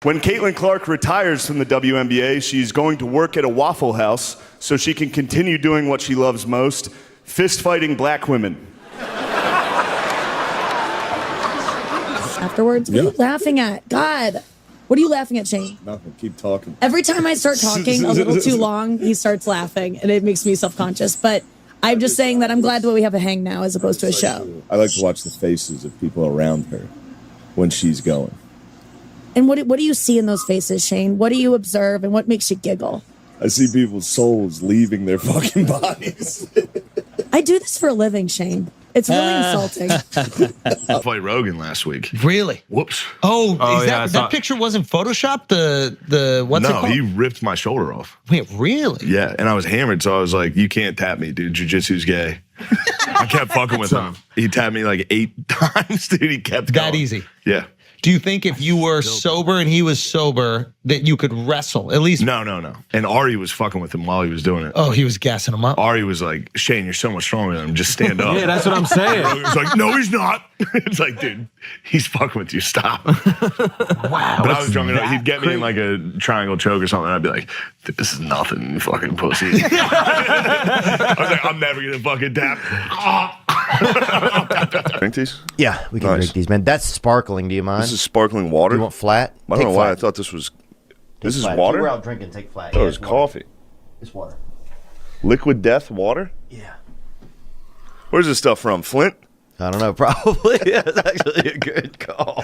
When Caitlin Clark retires from the WNBA, she's going to work at a Waffle House so she can continue doing what she loves most, fist fighting black women. Afterwards, what are you laughing at? God, what are you laughing at, Shane? Nothing. Keep talking. Every time I start talking a little too long, he starts laughing, and it makes me self-conscious. But I'm just saying that I'm glad that we have a hang now as opposed to a show. I like to watch the faces of people around her when she's going. And what do you see in those faces, Shane? What do you observe, and what makes you giggle? I see people's souls leaving their fucking bodies. I do this for a living, Shane. It's really insulting. I played Rogan last week. Really? Whoops. Oh, that picture wasn't photoshopped? The what's it No, called? he ripped my shoulder off. Wait, really? Yeah, and I was hammered, so I was like, you can't tap me, dude. Jiu-jitsu's gay. I kept fucking with him. He tapped me like 8 times, dude. He kept going. That easy? Yeah. Do you think if you were sober and he was sober that you could wrestle? At least. No. And Ari was fucking with him while he was doing it. Oh, he was gassing him up? Ari was like, Shane, you're so much stronger than him. Just stand up. Yeah, that's what I'm saying. It's like, no, he's not. It's like, dude, he's fucking with you. Stop. Wow. But I was drunk enough. He'd get me in like a triangle choke or something. And I'd be like, this is nothing, you fucking pussy. I was like, I'm never going to fucking tap. Drink these? Yeah, we can drink these, man. That's sparkling. Do you mind? This is sparkling water? You want flat? I don't know why I thought this was... This is water? If you were out drinking, take flat. Oh, it's coffee. It's water. Liquid Death water? Yeah. Where's this stuff from? Flint? I don't know. Probably. That's actually a good call.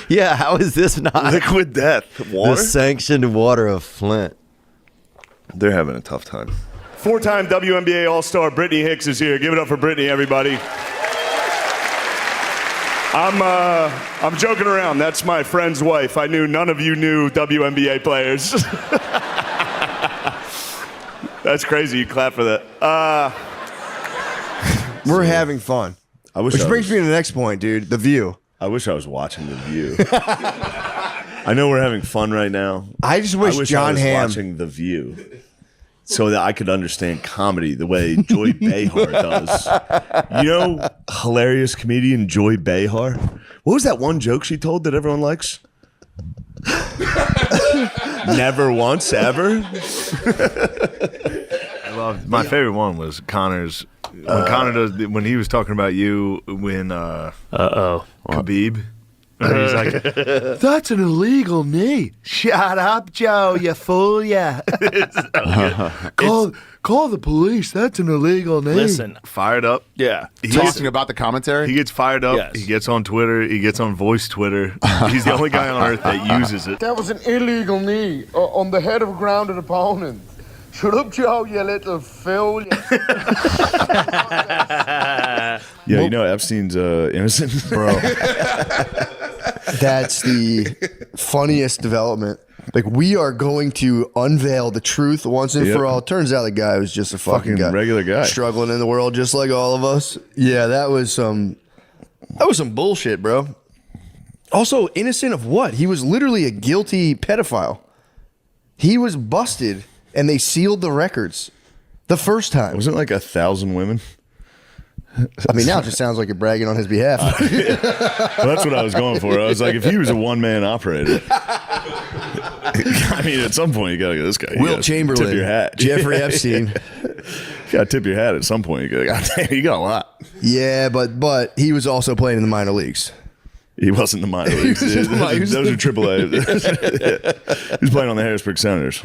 Yeah, how is this not Liquid Death water? the sanctioned water of Flint? They're having a tough time. 4-time WNBA All-Star Brittany Hicks is here. Give it up for Brittany, everybody. I'm joking around. That's my friend's wife. I knew none of you knew WNBA players. That's crazy. You clap for that. We're having fun. Which brings me to the next point, dude. The View. I wish I was watching The View. I know we're having fun right now. I just wish John I was Hamm watching The View so that I could understand comedy the way Joy Behar does. You know, hilarious comedian Joy Behar? What was that one joke she told that everyone likes? Never once, ever? My favorite one was Connor's. When he was talking about you when Khabib. And he's like, that's an illegal knee. Shut up, Joe, you fool, yeah. Call the police. That's an illegal knee. Listen, fired up. Yeah. Talking about the commentary? He gets fired up. Yes. He gets on Twitter. He gets on voice Twitter. He's the only guy on earth that uses it. That was an illegal knee on the head of a grounded opponent. Shut up, Joe, you little fool. Yeah, you know Epstein's innocent. Bro. That's the funniest development. Like, we are going to unveil the truth once and for all. Turns out the guy was just a fucking guy. Regular guy. Struggling in the world just like all of us. Yeah, that was some bullshit, bro. Also, innocent of what? He was literally a guilty pedophile. He was busted, and they sealed the records the first time. Wasn't it like 1,000 women? I mean, now it just sounds like you're bragging on his behalf. Well, that's what I was going for. I was like, if he was a one-man operator, I mean, at some point you gotta get this guy. Will Chamberlain, tip your hat. Jeffrey Epstein. You gotta tip your hat at some point. You go, God damn, you got a lot. Yeah, but he was also playing in the minor leagues. He wasn't in the minor leagues. Those are AAA. He was playing on the Harrisburg Senators.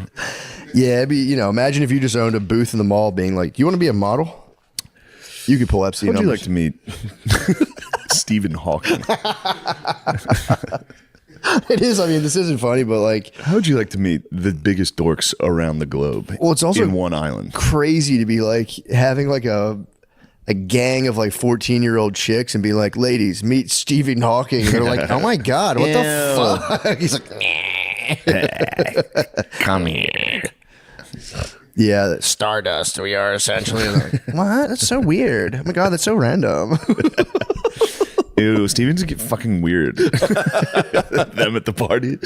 Yeah, it'd be, imagine if you just owned a booth in the mall being like, you want to be a model? You could pull Epstein. Would you like to meet Stephen Hawking? It is. I mean, this isn't funny, but like, how would you like to meet the biggest dorks around the globe? Well, it's also in one island. Crazy to be like having like a gang of like 14-year-old chicks and be like, ladies, meet Stephen Hawking. And they're like, oh my God, what the fuck? He's like, come here. Yeah, Stardust, we are essentially. What? That's so weird. Oh my God, that's so random. Ew, Steven's get fucking weird. Them at the party.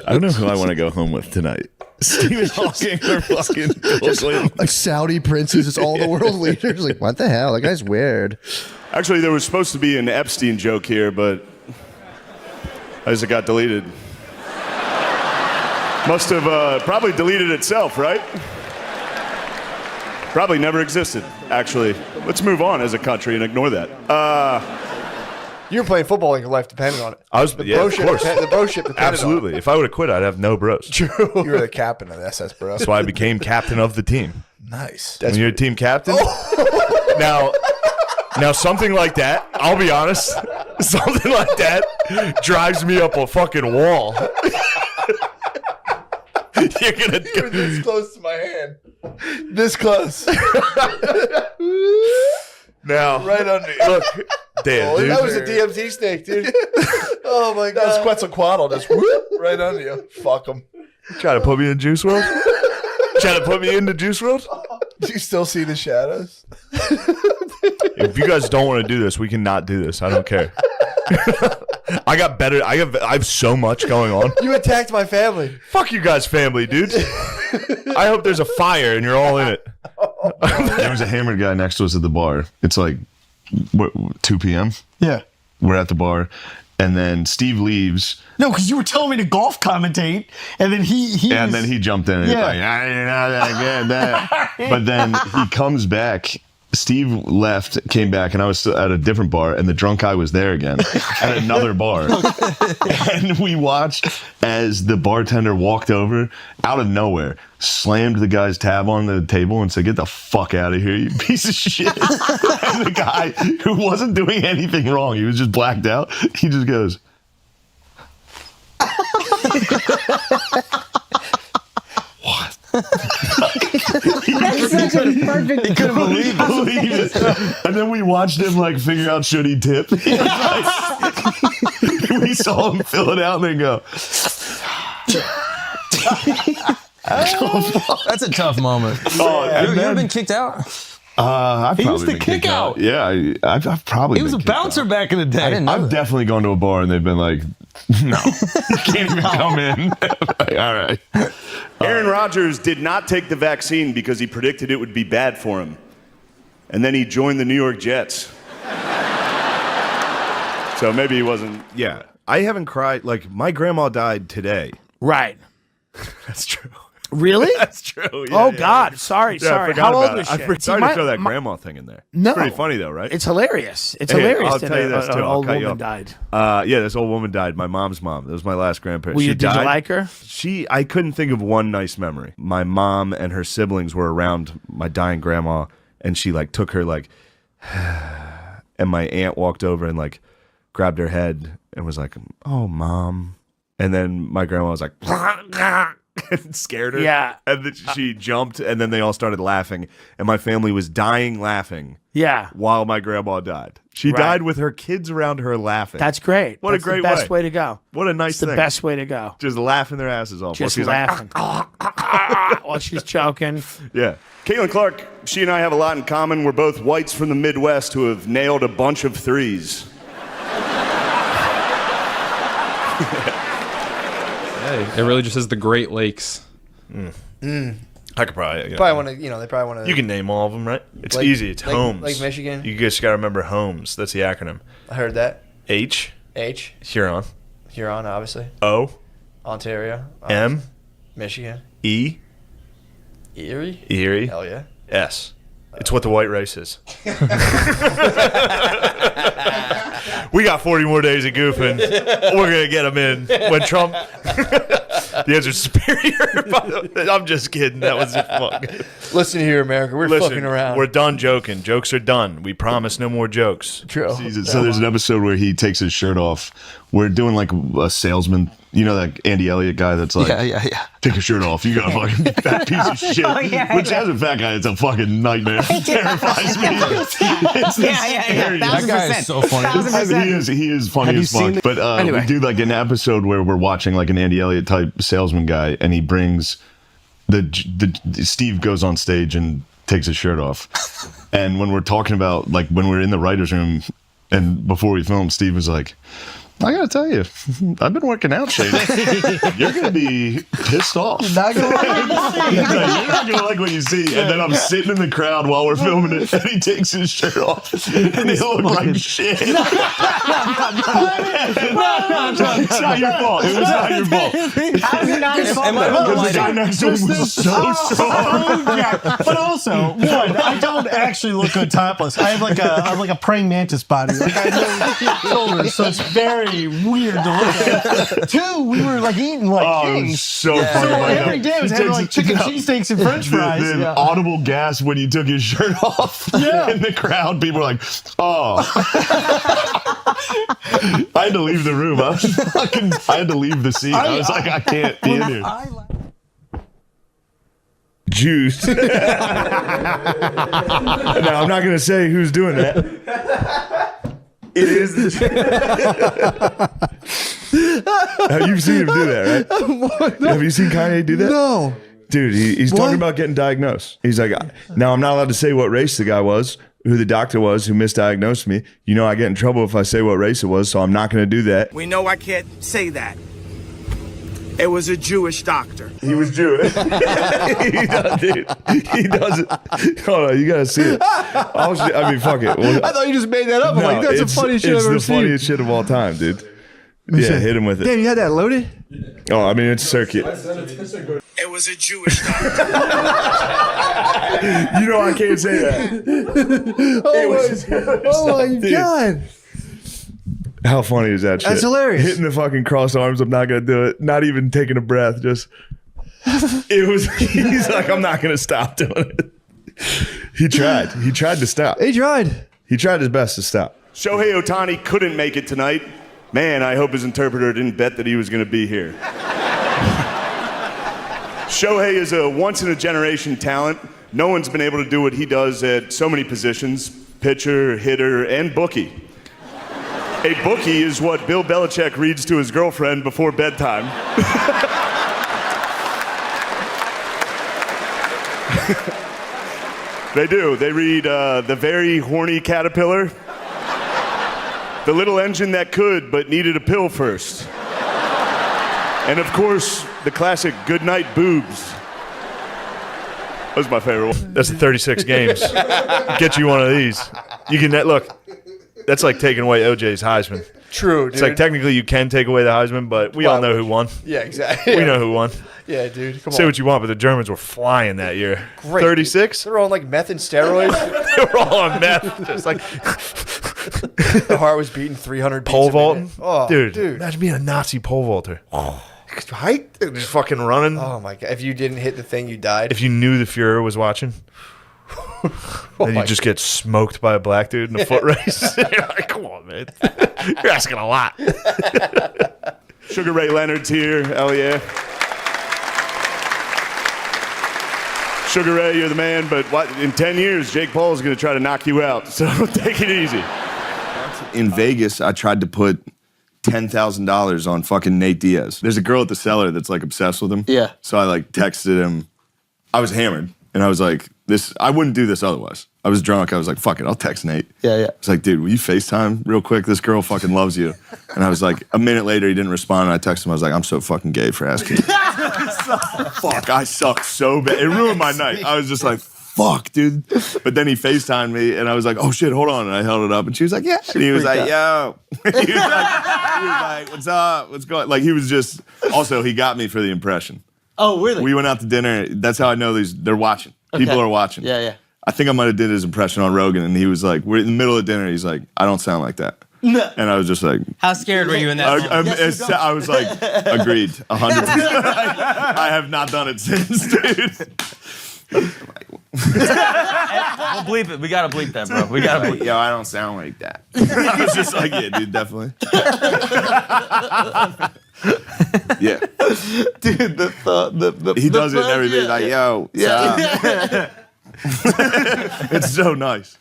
I don't know who I want to go home with tonight. Stephen Hawking or fucking Bill Clinton. Like Saudi princes, it's all the world leaders. Like, what the hell? That guy's weird. Actually, there was supposed to be an Epstein joke here, but As it got deleted. Must have probably deleted itself, right? Probably never existed, actually. Let's move on as a country and ignore that. You were playing football and your life depended on it. I was, The yeah, of broship course. the broship depended Absolutely. If I would have quit, I'd have no bros. on it. You were the captain of the SS, bro. That's why I became captain of the team. Nice. When you're a team captain, now something like that, I'll be honest, something like that drives me up a fucking wall. You're gonna You were this close to my hand. This close. now Right under you. look, damn, Oh, dude. that was a DMT snake, dude. Oh my god. That was Quetzalcoatl. Just whoop, right under you. Fuck him. Trying to put me in Juice WRLD? Trying to put me into Juice WRLD? Do you still see the shadows? If you guys don't want to do this, we can not do this. I don't care. I got better. I have so much going on. You attacked my family. Fuck you guys, family, dude. I hope there's a fire and you're all in it. There was a hammered guy next to us at the bar. It's like 2 p.m. Yeah. We're at the bar, and then Steve leaves. No, because you were telling me to golf commentate, and then And then he jumped in and Yeah. like, you're not that good. But then he comes back. Steve left, came back, and I was still at a different bar, and the drunk guy was there again at another bar. And we watched as the bartender walked over out of nowhere, slammed the guy's tab on the table, and said, "Get the fuck out of here, you piece of shit." And the guy, who wasn't doing anything wrong, he was just blacked out, he just goes, That's such a perfect. he couldn't believe it. And then we watched him like figure out should he tip. He was like, we saw him fill it out and then go. That's a tough moment. and You ever then- been kicked out? I've He was probably the been kicked kick out. Yeah, I've probably. He was a been kicked bouncer out. back in the day. I didn't know I've that. definitely gone to a bar and they've been like, "No, you can't even come in." Like, all right. Aaron Rodgers did not take the vaccine because he predicted it would be bad for him. And then he joined the New York Jets. So maybe he wasn't. Yeah. I haven't cried. Like, my grandma died today. Right. That's true. Really? That's true. Yeah, Oh, yeah, God. yeah. Sorry, Yeah, I sorry. forgot How old about was it. she? I'm sorry See, to throw that grandma thing in there. No. It's pretty funny, though, right? It's hilarious. It's Hey, hilarious I'll that tell you this, an too. I'll old cut you woman off. died. Yeah, this old woman died. My mom's mom. That was my last grandparent. Did you died. like her? I couldn't think of one nice memory. My mom and her siblings were around my dying grandma, and she like took her like, and my aunt walked over and like grabbed her head and was like, "Oh, mom," and then my grandma was like, and scared her. Yeah. And then she jumped, and then they all started laughing, and my family was dying laughing. Yeah. While my grandma died. She Right. died with her kids around her laughing. That's great. What That's a great the best way to go. What a nice It's the thing. best way to go. Just laughing their asses off. Just while she's laughing. While she's choking. Yeah. Caitlin Clark, she and I have a lot in common. We're both whites from the Midwest who have nailed a bunch of threes. It really just is the Great Lakes. I could probably. Probably want to, they probably want to. You can name all of them, right? It's Like- easy. It's like- Homes. like Michigan? You just got to remember Homes. That's the acronym. I heard that. H. Huron, obviously. O. Ontario. M. Michigan. E. Erie. Hell yeah. S. It's what the white race is. We got 40 more days of goofing. We're going to get them in. When Trump... The answer's superior. By the way. I'm just kidding. That was fun. Listen here, America. We're Listen, fucking around. We're done joking. Jokes are done. We promise no more jokes. True. So there's an episode where he takes his shirt off. We're doing like a salesman. You know that Andy Elliott guy that's like, Yeah. take your shirt off. You got a fucking fat piece of shit. Oh, yeah, Which as a fat guy, it's a fucking nightmare. It terrifies me. It's the scariest. That guy is so funny. He is funny as fuck. But Anyway. we do like an episode where we're watching like an Andy Elliott type salesman guy, and he brings the Steve goes on stage and takes his shirt off. And when we're talking about like when we're in the writer's room and before we film, Steve was like, I gotta tell you, I've been working out, Shane. You're gonna be pissed off. You're not gonna like what you see. You're not gonna like what you see. And then I'm sitting in the crowd while we're filming it, and he takes his shirt off, and they look like shit. No. It's not your fault. It was not your fault. How is it not his fault? Because the guy next to him was so strong. But also, one, I don't actually look good topless. I have like a praying mantis body. Like I have no shoulders, so it's very weird to look at. Two, we were like eating like kings. So funny. So every day I was having like chicken cheesesteaks and French fries. The audible gasp when you took his shirt off in the crowd. People were like, "Oh." I had to leave the room. I had to leave the seat. I was like, I can't be in here. Juice. No, I'm not gonna say who's doing that. It is the You've seen him do that, right? Have you seen Kanye do that? No. Dude, he's talking about getting diagnosed. He's like, now I'm not allowed to say what race the guy was, who the doctor was who misdiagnosed me. You know I get in trouble if I say what race it was, so I'm not going to do that. We know I can't say that. It was a Jewish doctor. He was Jewish. He does, dude. He does it. Hold on, you got to see it. I mean, fuck it. Well, I thought you just made that up. I'm like, that's the funniest shit I've ever seen. It's the funniest shit of all time, dude. Yeah, hit him with it. Damn, you had that loaded? Oh, I mean, it's circuit. It was a Jewish doctor. You know I can't say that. Oh my God. How funny is that shit? That's hilarious. Hitting the fucking cross arms, I'm not going to do it. Not even taking a breath, just... He's like, I'm not going to stop doing it. He tried. He tried to stop. He tried. He tried his best to stop. Shohei Ohtani couldn't make it tonight. Man, I hope his interpreter didn't bet that he was going to be here. Shohei is a once-in-a-generation talent. No one's been able to do what he does at so many positions: pitcher, hitter, and bookie. A bookie is what Bill Belichick reads to his girlfriend before bedtime. They do. They read The Very Horny Caterpillar, The Little Engine That Could But Needed a Pill First, and of course, the classic Goodnight Boobs. That was my favorite one. That's the 36 games. Get you one of these. You can look. That's like taking away OJ's Heisman. True, dude. It's like technically you can take away the Heisman, but we all know who won. Yeah, exactly. We know who won. Yeah, dude. Come on. Say what you want, but the Germans were flying that year. Great. 36? They're on like meth and steroids. They were all on meth. Just like the heart was beating 300 pole beats a vaulting. minute. Oh, dude, imagine being a Nazi pole vaulter. Right? Just fucking running. Oh my God! If you didn't hit the thing, you died. If you knew the Fuhrer was watching, then you just get smoked by a black dude in a foot race. You're like, come on, man. You're asking a lot. Sugar Ray Leonard's here. Hell yeah. Sugar Ray, you're the man, but in 10 years, Jake Paul is going to try to knock you out, so take it easy. In Vegas, I tried to put $10,000 on fucking Nate Diaz. There's a girl at the cellar that's like obsessed with him. Yeah. So I like texted him. I was hammered, and I was like, I wouldn't do this otherwise. I was drunk. I was like, fuck it, I'll text Nate. Yeah, yeah. I was like, dude, will you FaceTime real quick? This girl fucking loves you. And I was like, a minute later, he didn't respond, and I texted him. I was like, I'm so fucking gay for asking. Fuck, I suck so bad. It ruined my night. I was just like, fuck, dude. But then he FaceTimed me, and I was like, oh shit, hold on. And I held it up, and she was like, yeah. And he was like, yo. he was like, what's up? What's going on? Like, he was just, also, he got me for the impression. Oh, really? We went out to dinner. That's how I know they're watching. Okay. People are watching. Yeah, yeah. I think I might have did his impression on Rogan, and he was like, we're in the middle of dinner. He's like, I don't sound like that. No. And I was just like, how scared were you in that moment? I was like, agreed, 100%. I have not done it since, dude. We'll bleep it. We gotta bleep that, bro. We gotta bleep. Yo, I don't sound like that. I was just like, yeah, dude, definitely. Yeah. Dude, he does it and everything. He's like, yo, yeah. It's so nice.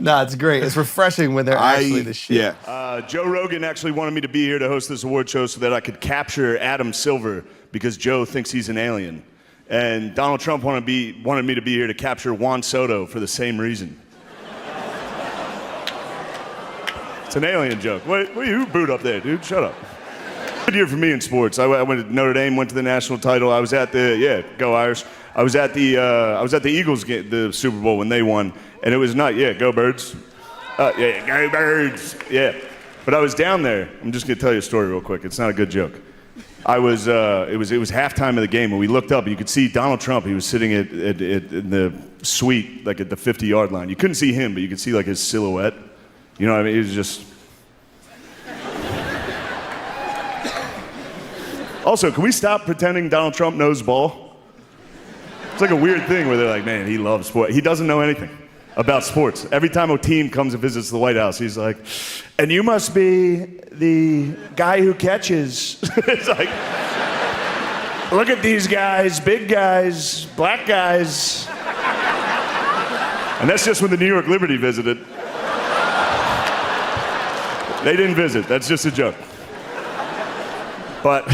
Nah, it's great. It's refreshing when they're actually the shit. Yeah. Joe Rogan actually wanted me to be here to host this award show so that I could capture Adam Silver because Joe thinks he's an alien. And Donald Trump wanted me to be here to capture Juan Soto for the same reason. It's an alien joke. What are you booed up there, dude? Shut up. Good year for me in sports. I went to Notre Dame, went to the national title. I was at go Irish. I was at the Eagles game, the Super Bowl when they won, and it was not go Birds. Go Birds. Yeah. But I was down there. I'm just gonna tell you a story real quick. It's not a good joke. It was halftime of the game, and we looked up, and you could see Donald Trump. He was sitting in the suite, like at the 50-yard line. You couldn't see him, but you could see like his silhouette. You know what I mean? He was just. Also, can we stop pretending Donald Trump knows ball? It's like a weird thing where they're like, man, he loves sport. He doesn't know anything about sports. Every time a team comes and visits the White House, he's like, and you must be the guy who catches. It's like, look at these guys, big guys, black guys. And that's just when the New York Liberty visited. They didn't visit. That's just a joke. But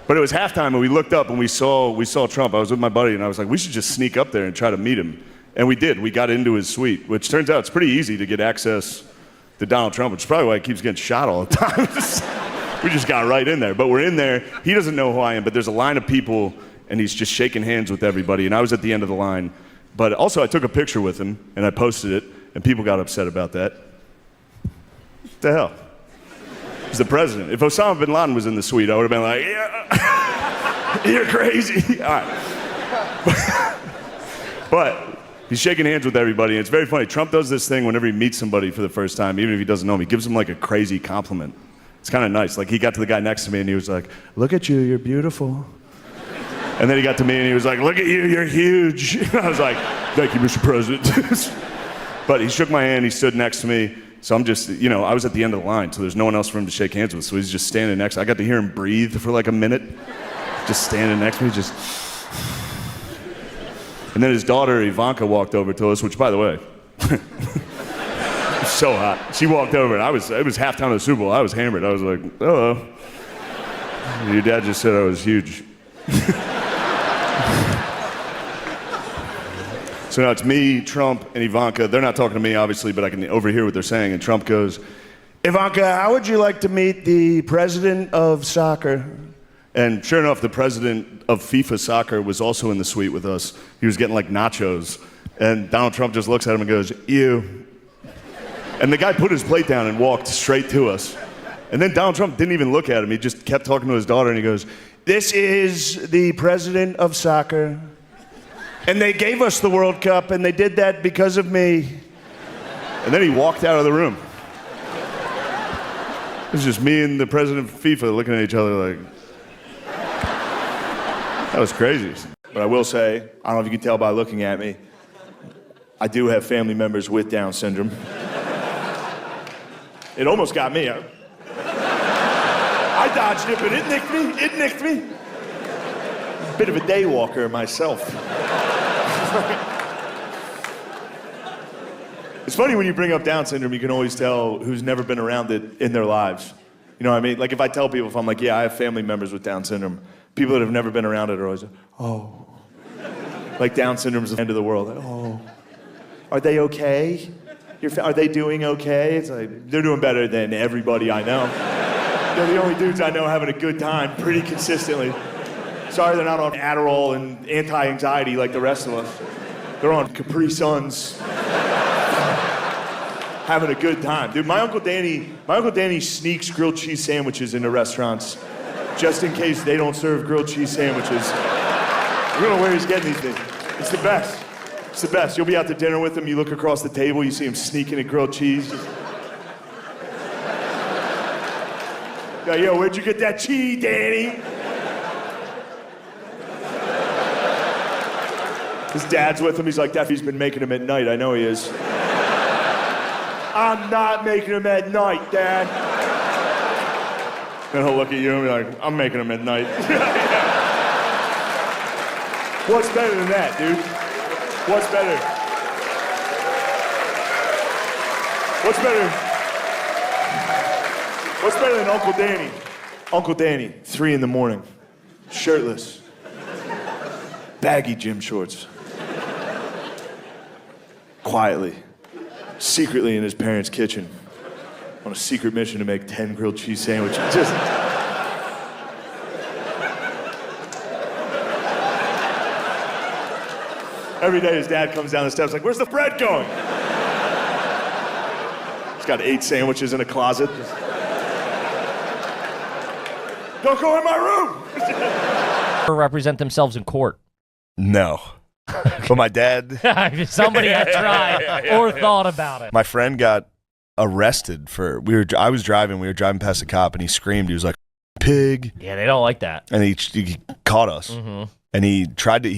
it was halftime, and we looked up and we saw Trump. I was with my buddy, and I was like, we should just sneak up there and try to meet him. And we did. We got into his suite, which turns out it's pretty easy to get access to Donald Trump, which is probably why he keeps getting shot all the time. We just got right in there. But we're in there. He doesn't know who I am, but there's a line of people, and he's just shaking hands with everybody. And I was at the end of the line. But also, I took a picture with him, and I posted it, and people got upset about that. What the hell? He's the president. If Osama bin Laden was in the suite, I would have been like, yeah, you're crazy. All right. But he's shaking hands with everybody, and it's very funny. Trump does this thing whenever he meets somebody for the first time, even if he doesn't know him. He gives them like a crazy compliment. It's kind of nice. Like he got to the guy next to me, and he was like, look at you, you're beautiful. And then he got to me, and he was like, look at you, you're huge. And I was like, thank you, Mr. President. But he shook my hand, he stood next to me. So I'm just, I was at the end of the line, so there's no one else for him to shake hands with. So he's just standing next. I got to hear him breathe for like a minute, just standing next to me, just. And then his daughter, Ivanka, walked over to us, which, by the way, was so hot. She walked over, and it was halftime of the Super Bowl. I was hammered. I was like, hello. Your dad just said I was huge. So now it's me, Trump, and Ivanka. They're not talking to me, obviously, but I can overhear what they're saying. And Trump goes, Ivanka, how would you like to meet the president of soccer? And sure enough, the president of FIFA soccer was also in the suite with us. He was getting like nachos. And Donald Trump just looks at him and goes, you. And the guy put his plate down and walked straight to us. And then Donald Trump didn't even look at him. He just kept talking to his daughter, and he goes, this is the president of soccer. And they gave us the World Cup, and they did that because of me. And then he walked out of the room. It was just me and the president of FIFA looking at each other like, that was crazy. But I will say, I don't know if you can tell by looking at me, I do have family members with Down syndrome. It almost got me. I dodged it, but it nicked me. It nicked me. Bit of a day walker myself. It's funny when you bring up Down syndrome, you can always tell who's never been around it in their lives. You know what I mean? Like if I tell people, if I'm like, yeah, I have family members with Down syndrome, people that have never been around it are always like, oh. Like Down syndrome's the end of the world. Like, oh. Are they okay? Are they doing okay? It's like, they're doing better than everybody I know. They're the only dudes I know having a good time pretty consistently. Sorry they're not on Adderall and anti-anxiety like the rest of us. They're on Capri Suns. Having a good time. Dude, my Uncle Danny sneaks grilled cheese sandwiches into restaurants just in case they don't serve grilled cheese sandwiches. I don't know where he's getting these things. It's the best. It's the best. You'll be out to dinner with him, you look across the table, you see him sneaking a grilled cheese. Yo, where'd you get that cheese, Danny? His dad's with him. He's like, He's been making them at night. I know he is. I'm not making them at night, Dad. Then he'll look at you and be like, I'm making them at night. What's better than that, dude? What's better? What's better? What's better than Uncle Danny? Uncle Danny, 3 a.m, shirtless, baggy gym shorts. Quietly, secretly in his parents' kitchen, a secret mission to make 10 grilled cheese sandwiches. Just. Every day his dad comes down the steps like, where's the bread going? He's got 8 sandwiches in a closet. Just... Don't go in my room! Represent themselves in court. No. But my dad... Somebody had tried or thought about it. My friend got arrested for... I was driving, we were driving past a cop, and he screamed. He was like, pig. Yeah, they don't like that. And he caught us. Mm-hmm. And he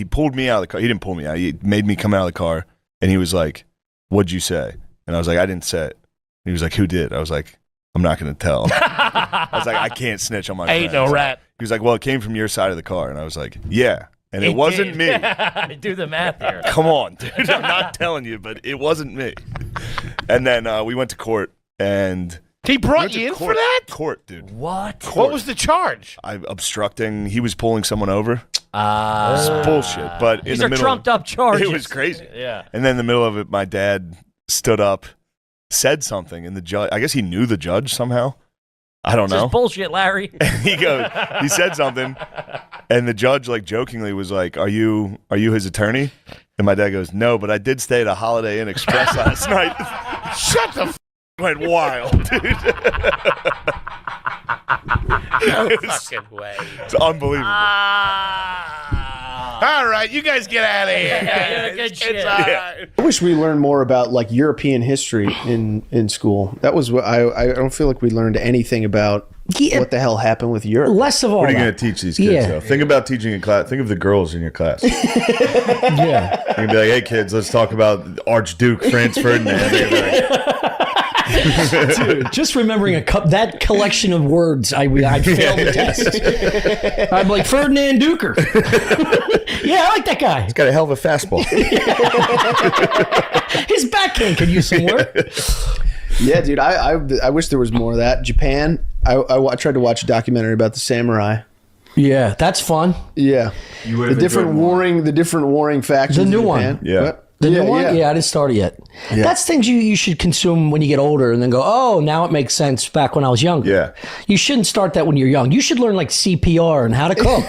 pulled me out of the car. He didn't pull me out. He made me come out of the car. And he was like, what'd you say? And I was like, I didn't say it. And he was like, who did? I was like, I'm not going to tell. I was like, I can't snitch on my Ain't friends. no rat. He was like, well, it came from your side of the car. And I was like, yeah. And it wasn't me. Do the math here. Come on, dude. I'm not telling you, but it wasn't me. And then we went to court. And he brought you in for that? Court, dude. What? What was the charge? Obstructing. He was pulling someone over. It's bullshit. But These in the are middle, trumped up charges. It was crazy. Yeah. And then in the middle of it, my dad stood up, said something, and the judge. I guess he knew the judge somehow. I don't know. Just bullshit, Larry. He said something, and the judge, like, jokingly was like, "Are you his attorney?" And my dad goes, "No, but I did stay at a Holiday Inn Express last night." Shut the f***. Went wild, dude. No fucking way. It's unbelievable. All right, you guys get out of here. Good shit. It's all right. I wish we learned more about like European history in school. That was what I don't feel like we learned anything about what the hell happened with Europe. Less of all. What are you going to teach these kids? Though? Think about teaching in class. Think of the girls in your class. Yeah, you can be like, "Hey kids, let's talk about Archduke Franz Ferdinand." Dude, just remembering that collection of words, I failed the test. I'm like Ferdinand Duker. Yeah, I like that guy. He's got a hell of a fastball. His backhand could use some work. Yeah, dude, I wish there was more of that. Japan, I tried to watch a documentary about the samurai. Yeah, that's fun. Yeah, the different warring factions. The new in Japan. one. Yeah. What? The new one? Yeah, I didn't start it yet. Yeah. That's things you should consume when you get older and then go, oh, now it makes sense back when I was younger. Yeah. You shouldn't start that when you're young. You should learn like CPR and how to cook.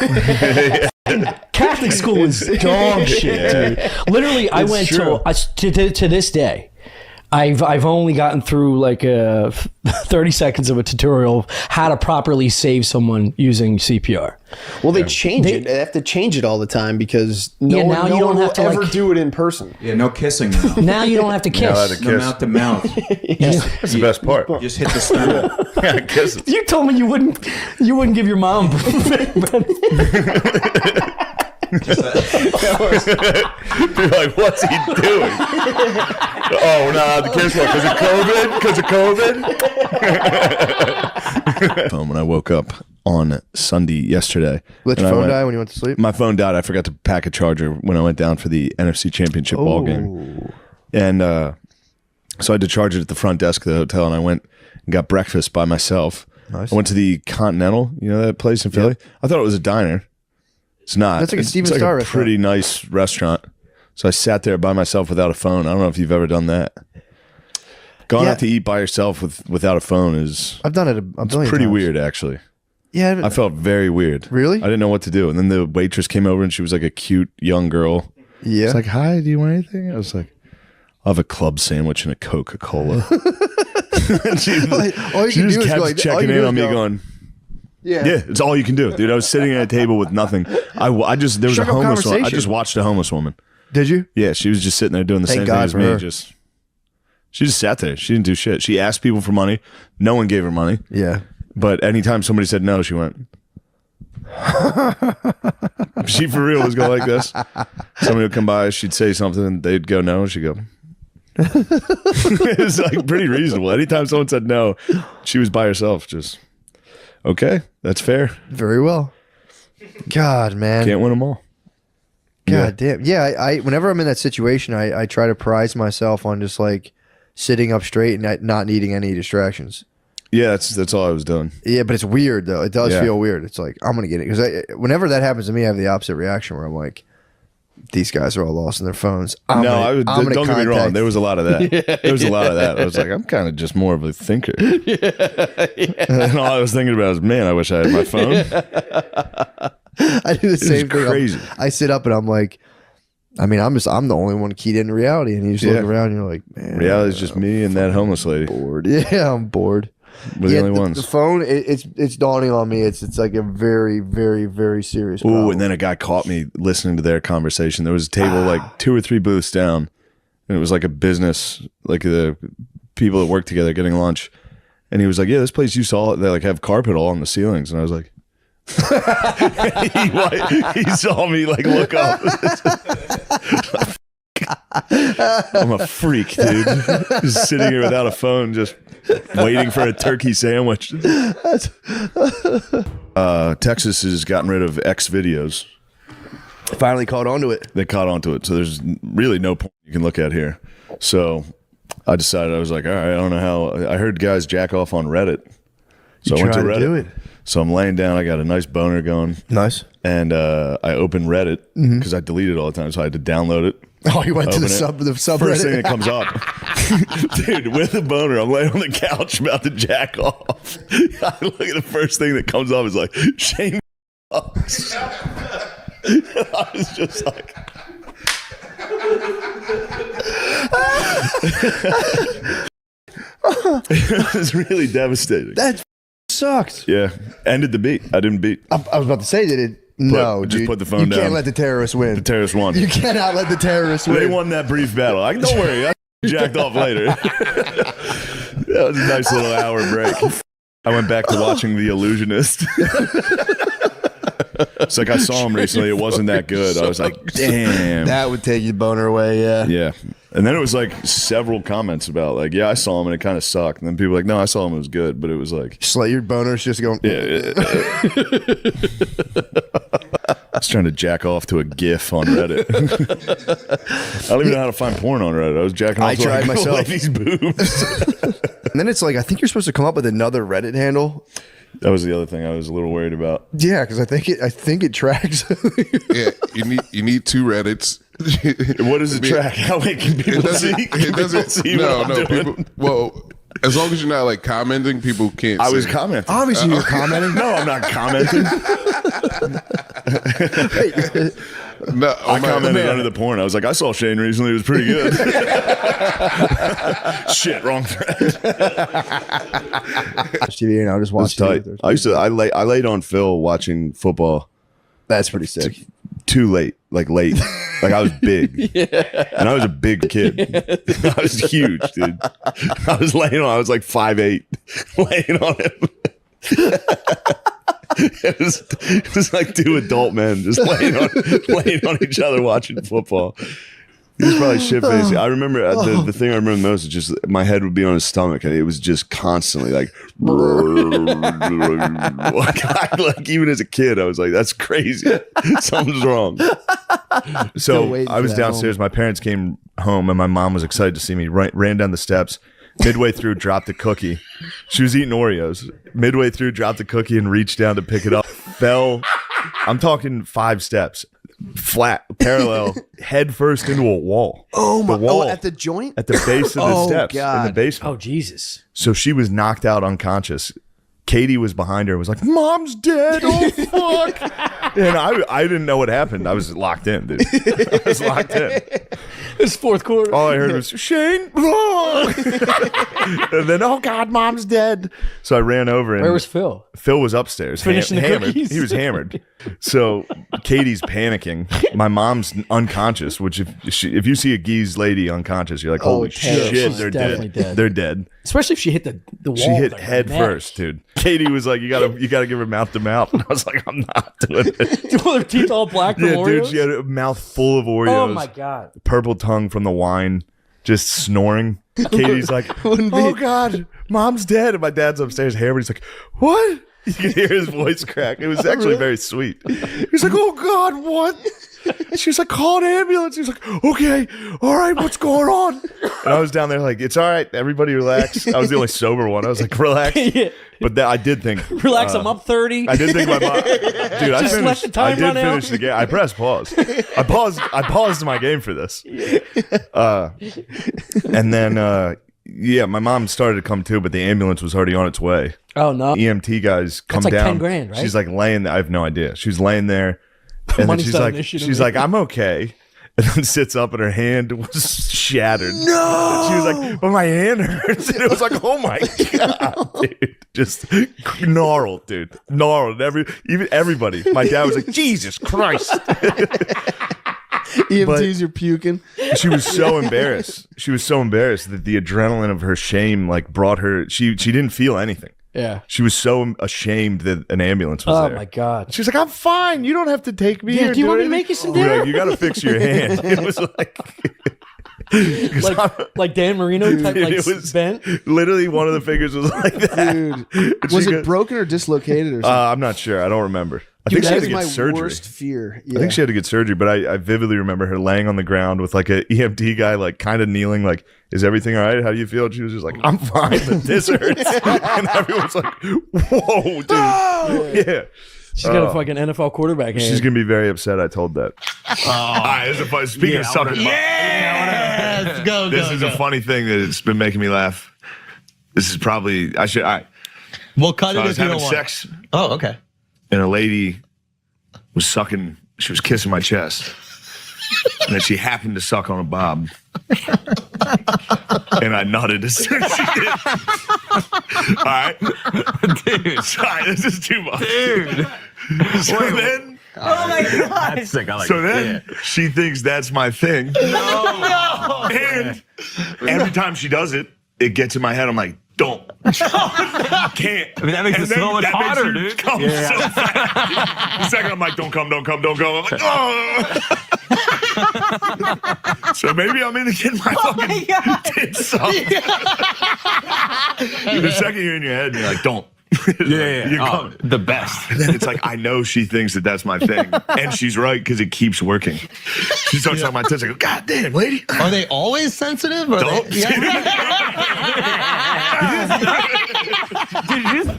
Catholic school is dog shit, dude. Literally, I went to this day. I've only gotten through like 30 seconds of a tutorial of how to properly save someone using CPR. Well, they change it. They have to change it all the time because no one will ever do it in person. Yeah, no kissing now. Now you don't have to kiss. No mouth to mouth. That's the best part. Just hit the sternum. Yeah, kiss it. You told me you wouldn't give your mom. Be like, what's he doing? Oh, we're not allowed to kiss one because of COVID? When I woke up on Sunday yesterday. Let your phone die when you went to sleep? My phone died. I forgot to pack a charger when I went down for the NFC Championship ball game. And so I had to charge it at the front desk of the hotel, and I went and got breakfast by myself. Nice. I went to the Continental, you know that place in Philly? Yep. I thought it was a diner. It's not. That's like a Steven It's Star like a pretty nice restaurant. So I sat there by myself without a phone. I don't know if you've ever done that. Going out to eat by yourself without a phone is... I've done it it's pretty weird, actually. Yeah. I felt very weird. Really? I didn't know what to do. And then the waitress came over and she was like a cute young girl. Yeah. It's like, hi, do you want anything? I was like, I'll have a club sandwich and a Coca-Cola. she just kept checking in on me going... Yeah, it's all you can do, dude. I was sitting at a table with nothing. There was a homeless woman. I just watched a homeless woman. Did you? Yeah, she was just sitting there doing the same thing as me. She just sat there. She didn't do shit. She asked people for money. No one gave her money. Yeah. But anytime somebody said no, she went. She for real was going like this. Somebody would come by, she'd say something, and they'd go no, and she'd go. It was like pretty reasonable. Anytime someone said no, she was by herself, just. Okay, that's fair. Very well. God, man. Can't win them all. God damn. Yeah, I whenever I'm in that situation, I try to prize myself on just like sitting up straight and not needing any distractions. Yeah, that's all I was doing. Yeah, but it's weird though. It does feel weird. It's like I'm gonna get it because whenever that happens to me, I have the opposite reaction where I'm like, these guys are all lost in their phones. Don't get me wrong. There was a lot of that. There was a lot of that. I was like, I'm kind of just more of a thinker. And all I was thinking about is, man, I wish I had my phone. I do the same thing. Crazy. I sit up and I'm like, I'm the only one keyed into reality. And you just look around and you're like, man. Reality is just me and that homeless lady. Bored. Yeah, I'm bored. We're the only ones. The phone, it's dawning on me. It's like a very, very, very serious problem. Ooh, and then a guy caught me listening to their conversation. There was a table like 2 or 3 booths down, and it was like a business, like the people that work together getting lunch. And he was like, "Yeah, this place you saw, they like have carpet all on the ceilings." And I was like, he saw me like look up. I'm a freak, dude. Just sitting here without a phone, just waiting for a turkey sandwich. Texas has gotten rid of X videos. Finally caught onto it. They caught onto it. So there's really no point you can look at here. So I decided, I was like, all right, I don't know how. I heard guys jack off on Reddit. So I went to Reddit. Do it. So I'm laying down. I got a nice boner going. Nice. And I opened Reddit because I delete it all the time. So I had to download it. Oh, you went to the subreddit? First thing that comes up. Dude, with a boner, I'm laying on the couch about to jack off. I look at the first thing that comes up is like, Shane Gillis. I was just like... It was really devastating. That sucked. Yeah. Ended the beat. I didn't beat. I was about to say that it... No, just dude. put the phone down. You can't let the terrorists win. The terrorists won. You cannot let the terrorists win. They won that brief battle. Don't worry, I jacked off later. That was a nice little hour break. I went back to watching The Illusionist. It's like I saw him recently. It wasn't that good. I was like, damn. That would take your boner away, yeah. Yeah. And then it was like several comments about like, yeah, I saw him and it kind of sucked. And then people were like, no, I saw him, it was good. But it was like... Just let your boners just going... Yeah. I was trying to jack off to a GIF on Reddit. I don't even know how to find porn on Reddit. I was jacking off to like myself. Ladies' boobs. And then it's like, I think you're supposed to come up with another Reddit handle. That was the other thing I was a little worried about. Yeah, because I think it tracks. Yeah, you need 2 Reddits. What does it track? How many can people see? It doesn't see what I'm doing? People. Well, as long as you're not like commenting, people can't. I was commenting. Obviously, you're commenting. No, I'm not commenting. No, I commented under the porn. I was like, I saw Shane recently. It was pretty good. Shit, wrong thread. TV, and I just watched it. I laid on Phil watching football. That's pretty sick. Too late, like late. Like I was big, and I was a big kid. I was huge, dude. I was laying on. I was like 5'8", laying on him. It was like 2 adult men just laying on each other watching football. He was probably shit-faced. I remember the thing I remember most is just my head would be on his stomach, and it was just constantly like even as a kid, I was like, "That's crazy. Something's wrong." So I was downstairs. My parents came home, and my mom was excited to see me. Ran down the steps. Midway through, dropped a cookie. She was eating Oreos. Midway through, dropped a cookie and reached down to pick it up. Fell. I'm talking 5 steps. Flat, parallel, head first into a wall. Oh my! The wall, at the joint, at the base of the steps God. in the basement. Oh Jesus! So she was knocked out unconscious. Katie was behind her and was like, "Mom's dead! Oh fuck!" And I didn't know what happened. I was locked in, dude. I was locked in. It's fourth quarter. All I heard was Shane, and then oh God, Mom's dead. So I ran over and where was Phil? Phil was upstairs, finishing the hammered. cookies. He was hammered. So Katie's panicking. My mom's unconscious. Which if you see a geese lady unconscious, you're like, holy shit, they're dead. They're dead. Especially if she hit the wall. She hit head first, dude. Katie was like, you gotta give her mouth to mouth. And I was like, I'm not doing it. Her teeth all black from Oreos? Dude, she had a mouth full of Oreos. Oh my God. Purple tongue from the wine, just snoring. Katie's like, oh God, Mom's dead. And my dad's upstairs hammered. He's like, what? You could hear his voice crack. It was actually very sweet. He's like, "Oh God, what?" She was like, "Call an ambulance." He was like, "Okay, all right, what's going on?" And I was down there like, "It's all right, everybody relax." I was the only sober one. I was like, "Relax." Yeah. But I did think, Relax, I'm up 30. I did think my mom, dude. Just let the time I did run out. finish the game. I pressed pause. I paused my game for this. And then, yeah, my mom started to come too, but the ambulance was already on its way. Oh no! EMT guys come That's like down. 10 grand, right? She's like laying there. I have no idea. She's laying there, and then Money's she's not like, an issue to she's me. like, "I'm okay." And then sits up and her hand was shattered. No! And she was like, "But my hand hurts." And it was like, "Oh my God, dude." Just gnarled, dude. Gnarled. Even everybody. My dad was like, "Jesus Christ." EMTs, you're puking. She was so embarrassed. She was so embarrassed that the adrenaline of her shame like brought her. She didn't feel anything. Yeah. She was so ashamed that an ambulance was there. Oh my God. She's like, "I'm fine. You don't have to take me here." Do you want me to make you some dinner? Like, "You got to fix your hand." It was like Dan Marino type, dude, like it was bent. Literally, one of the fingers was like that. Dude, was it broken or dislocated or something? I'm not sure. I don't remember. I Dude, think she had that to is get my surgery. worst fear. I think she had to get surgery, but I vividly remember her laying on the ground with like a EMT guy, like kind of kneeling, like, "Is everything all right? How do you feel?" And she was just like, "I'm fine, but this hurts." And everyone's like, "Whoa, dude!" Yeah, She's got a fucking NFL quarterback hand. she's gonna be very upset. I told that. All right, this is a fun, speaking of sucking. Yes, go. This is a funny thing that it's been making me laugh. This is probably I should. All right. We'll cut So it I was if you having don't want. sex, Oh, okay. and a lady was sucking. She was kissing my chest, and then she happened to suck on a bob, and I nutted as soon as she did. All right, dude. Sorry, this is too much, dude. So then, Oh my God. That's sick. I like so it. then she thinks that's my thing. No. And every time she does it, it gets in my head. I'm like, "Don't." Can't. I mean, that makes it so much that makes hotter, you dude. come so fast. The second I'm like, "Don't come, don't come, don't come." I'm like, "Oh." So maybe I'm into getting my fucking tits sucked. The second you're in your head, and you're like, "Don't." Yeah. You Oh, come. the best. And then it's like, I know she thinks that that's my thing. And she's right, because it keeps working. She starts sucking my tits. I go, "God damn, lady." Are they always sensitive? Or Don't. They,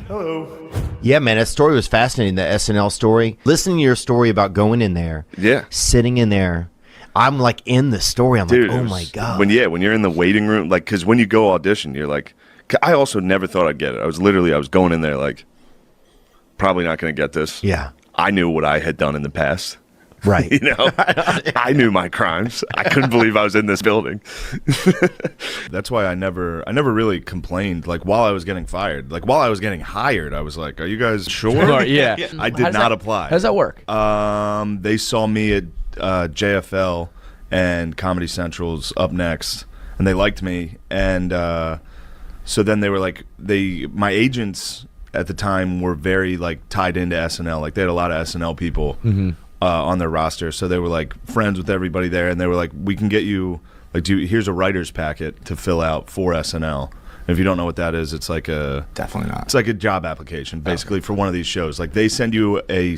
Hello. Yeah, man, that story was fascinating, the SNL story. Listening to your story about going in there, sitting in there, I'm like in the story. I'm Dude, like, oh it was- my God. when you're in the waiting room, like, because when you go audition, you're like, I also never thought I'd get it. I was going in there like, probably not going to get this. Yeah. I knew what I had done in the past. Right. You know, I knew my crimes. I couldn't believe I was in this building. That's why I never really complained. Like while I was getting fired, like while I was getting hired, I was like, "Are you guys sure?" Sure, yeah. I did not apply. How does that work? They saw me at JFL and Comedy Central's Up Next, and they liked me. And so then they were like, my agents at the time were very like tied into SNL. Like they had a lot of SNL people on their roster, so they were like friends with everybody there. And they were like, "We can get you like, here's a writer's packet to fill out for SNL." And if you don't know what that is, it's like Definitely not. It's like a job application, basically, for one of these shows. Like they send you a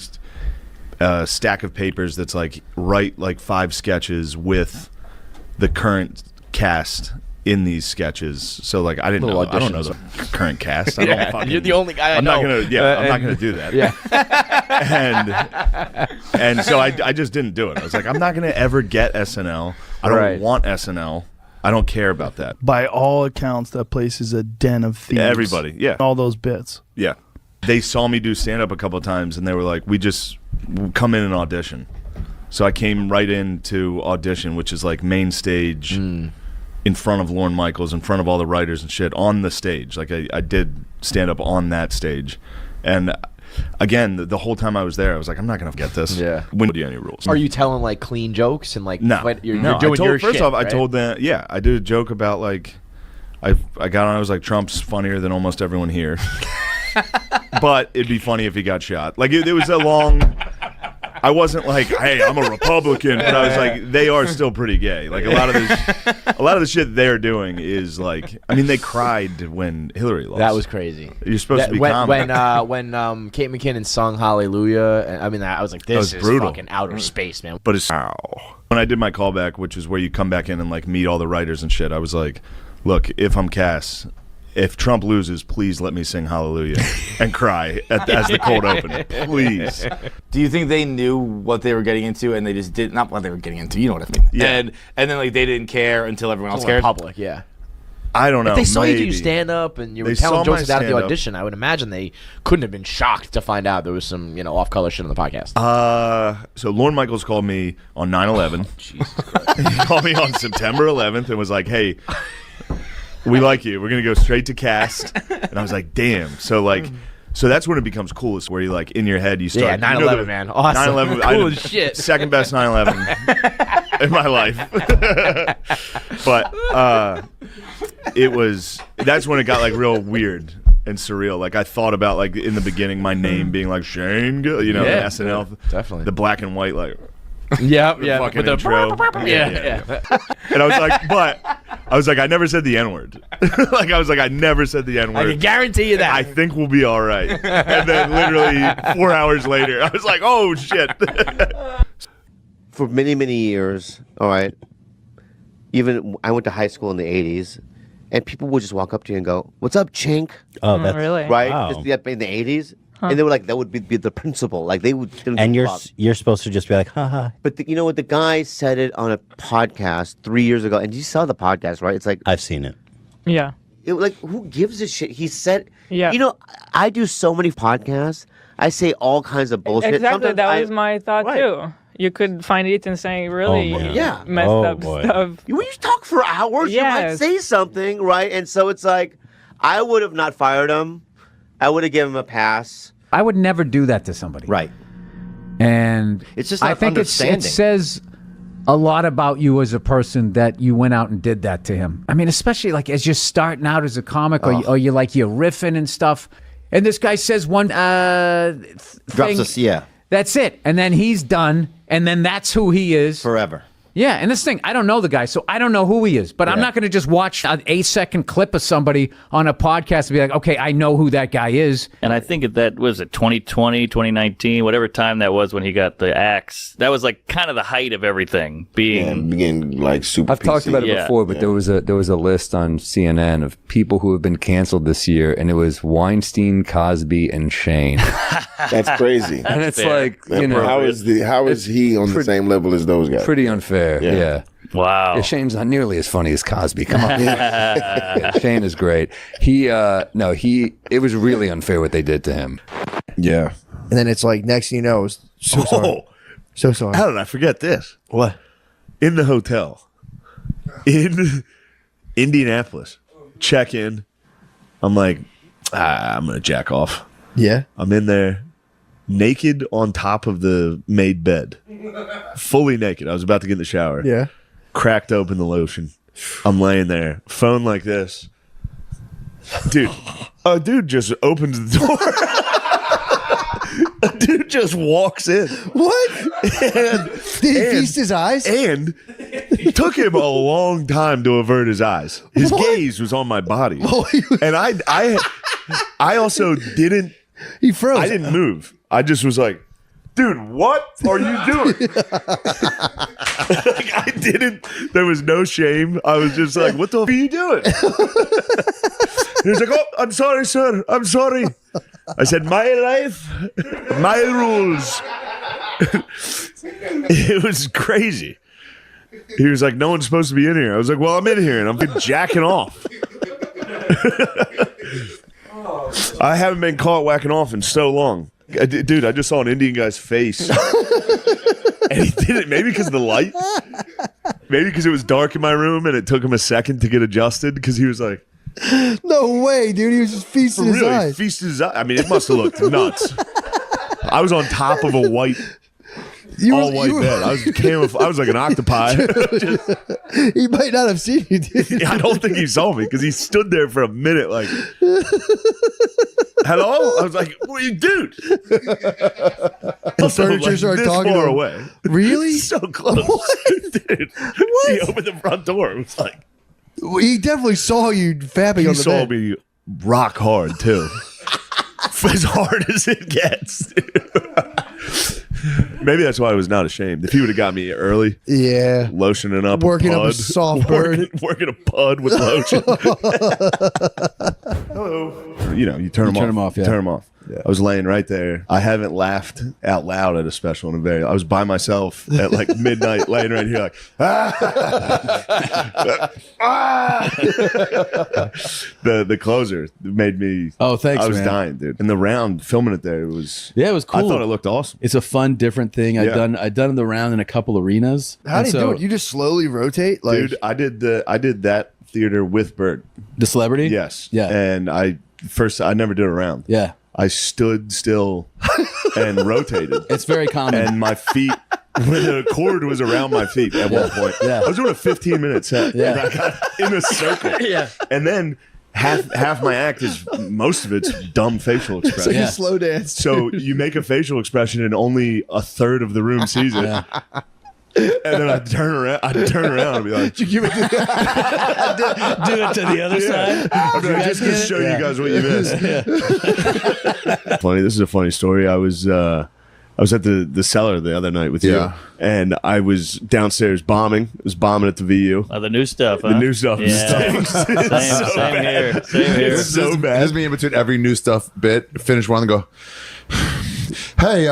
stack of papers that's like write like 5 sketches with the current cast in these sketches. So like I don't know the current cast. I don't fucking, You're the only guy I know. I'm not gonna do that. Yeah. and so I just didn't do it. I was like, I'm not gonna ever get SNL. I don't want SNL. I don't care about that. By all accounts, that place is a den of thieves. Everybody, yeah. All those bits. Yeah. They saw me do stand-up a couple of times, and they were like, we'll come in and audition. So I came right in to audition, which is like main stage in front of Lorne Michaels, in front of all the writers and shit, on the stage. Like I did stand-up on that stage. And again, the whole time I was there, I was like, I'm not going to get this. Yeah. Wouldn't do any rules. Are you telling like clean jokes and like No. you're No, doing your first shit, off, I right? told them, I did a joke about like, I got on, I was like, Trump's funnier than almost everyone here. But it'd be funny if he got shot. Like it was a long, I wasn't like, hey, I'm a Republican, but I was like, they are still pretty gay. Like a lot of the shit they're doing is like, I mean, they cried when Hillary lost. That was crazy. You're supposed to be when Kate McKinnon sung Hallelujah. I mean, I was like, this is brutal. fucking outer space, man. But it's when I did my callback, which is where you come back in and like meet all the writers and shit. I was like, look, if I'm Cass, if Trump loses, please let me sing Hallelujah and cry as the cold open, please. Do you think they knew what they were getting into and they just did not what they were getting into? You know what I mean? Yeah. And then like they didn't care until everyone else Until cared. public, yeah. I don't know. If they saw you do maybe. stand up and you were They telling saw my jokes out of the stand-up. audition, I would imagine they couldn't have been shocked to find out there was some, off color shit on the podcast. So Lorne Michaels called me on 9/11. He called me on September 11th and was like, "Hey, we like you. We're gonna go straight to cast." And I was like, "Damn!" So that's when it becomes coolest, where you like in your head you start. Yeah, 9/11, man. Awesome. 9/11, Cool as shit. Second best 9/11 in my life. But that's when it got like real weird and surreal. Like I thought about like in the beginning my name being like Shane Gillis, Yeah, SNL, definitely. the black and white like. Yeah, Fucking with the intro. yeah. And I was like, I never said the N-word. I never said the N-word. I can guarantee you that. I think we'll be all right. And then literally 4 hours later, I was like, oh, shit. For many, many years, all right, even I went to high school in the 80s, and people would just walk up to you and go, what's up, chink? Oh, that's really? Right? Wow. Just in the 80s. And they were like, that would be the principal. Like they would. And you're supposed to just be like, haha. But you know what? The guy said it on a podcast 3 years ago, and you saw the podcast, right? It's like I've seen it. Yeah. Like who gives a shit? He said, yeah. I do so many podcasts. I say all kinds of bullshit. Exactly. Sometimes That was my thought too. You could find Ethan saying really messed up stuff. When you talk for hours, you might say something, right? And so it's like, I would have not fired him. I would have given him a pass. I would never do that to somebody. Right. And it's just I not think it understanding. says a lot about you as a person that you went out and did that to him. I mean, especially like as you're starting out as a comic or you're riffing and stuff. And this guy says one thing. Yeah. That's it. And then he's done. And then that's who he is. Forever. Yeah, and this thing, I don't know the guy, so I don't know who he is. But I'm not going to just watch an 8-second clip of somebody on a podcast and be like, okay, I know who that guy is. And I think that was it 2020, 2019, whatever time that was when he got the axe. That was like kind of the height of everything being like super. I've talked about it before, but there was a list on CNN of people who have been canceled this year, and it was Weinstein, Cosby, and Shane. That's crazy. And it's like, how is he on the same level as those guys? Pretty unfair. Yeah. Wow. Yeah, Shane's not nearly as funny as Cosby. Come on. Yeah, Shane is great. It was really unfair what they did to him. Yeah. And then it's like, next thing you know, so sorry. So sorry. How did I forget this? What? In the hotel in Indianapolis, check in. I'm like, I'm going to jack off. Yeah. I'm in there, naked on top of the made bed. Fully naked. I was about to get in the shower. Yeah. Cracked open the lotion. I'm laying there. Phone like this. Dude. A dude just opens the door. A dude just walks in. What? Did he feast his eyes? And it took him a long time to avert his eyes. His gaze was on my body. And I also didn't. He froze. I didn't move. I just was like, dude, what are you doing? I didn't. There was no shame. I was just like, what the f are you doing? He was like, oh, I'm sorry, sir. I'm sorry. I said, my life, my rules. It was crazy. He was like, no one's supposed to be in here. I was like, well, I'm in here and I'm jacking off. I haven't been caught whacking off in so long. Dude, I just saw an Indian guy's face. And he did it maybe because of the light. Maybe because it was dark in my room and it took him a second to get adjusted because he was like, no way, dude. He was just feasting his really, eyes. Feasting his eyes. I mean, it must have looked nuts. I was on top of a white all white bed. I was like an octopi. He might not have seen you, dude. I don't think he saw me because he stood there for a minute like, hello? I was like, what are you, dude? The furniture started talking far to him. away. Really? So close. Dude. He opened the front door. It was like, He definitely saw you fapping he on the saw bed. me rock hard too. As hard as it gets. Maybe that's why I was not ashamed. If he would have got me early, lotioning up, Working a up a pud, soft burn. working a pud with lotion. Hello. You turn them off. Yeah. Turn them off. Yeah. I was laying right there. I haven't laughed out loud at a special in a very. I was by myself at like midnight, laying right here, like the closer made me. Oh, thanks, I was man. dying, dude. And the round filming it there was. Yeah, it was cool. I thought it looked awesome. It's a fun, different thing. I'd done the round in a couple arenas. How do you do it? You just slowly rotate? Like, Dude, I did that theater with Bert. The celebrity? Yes. Yeah. And I never did a round. Yeah. I stood still and rotated. It's very common. And my feet, when the cord was around my feet at one point. Yeah. I was doing a 15-minute set. Yeah. And I got in a circle. Yeah. And then half my act is, most of it's dumb facial expression. so you slow dance. So you make a facial expression and only a third of the room sees it. Yeah. And then I'd turn around and be like, You give it to Do it to the other side. I'm like, just to show you guys what you missed. Funny. This is a funny story. I was at the cellar the other night with you, and I was downstairs bombing. I was bombing at the VU. Oh, the new stuff. The new stuff. Yeah. stinks. Same here. Same here. It's so bad. This is me in between every new stuff bit. Finish one and go. Hey,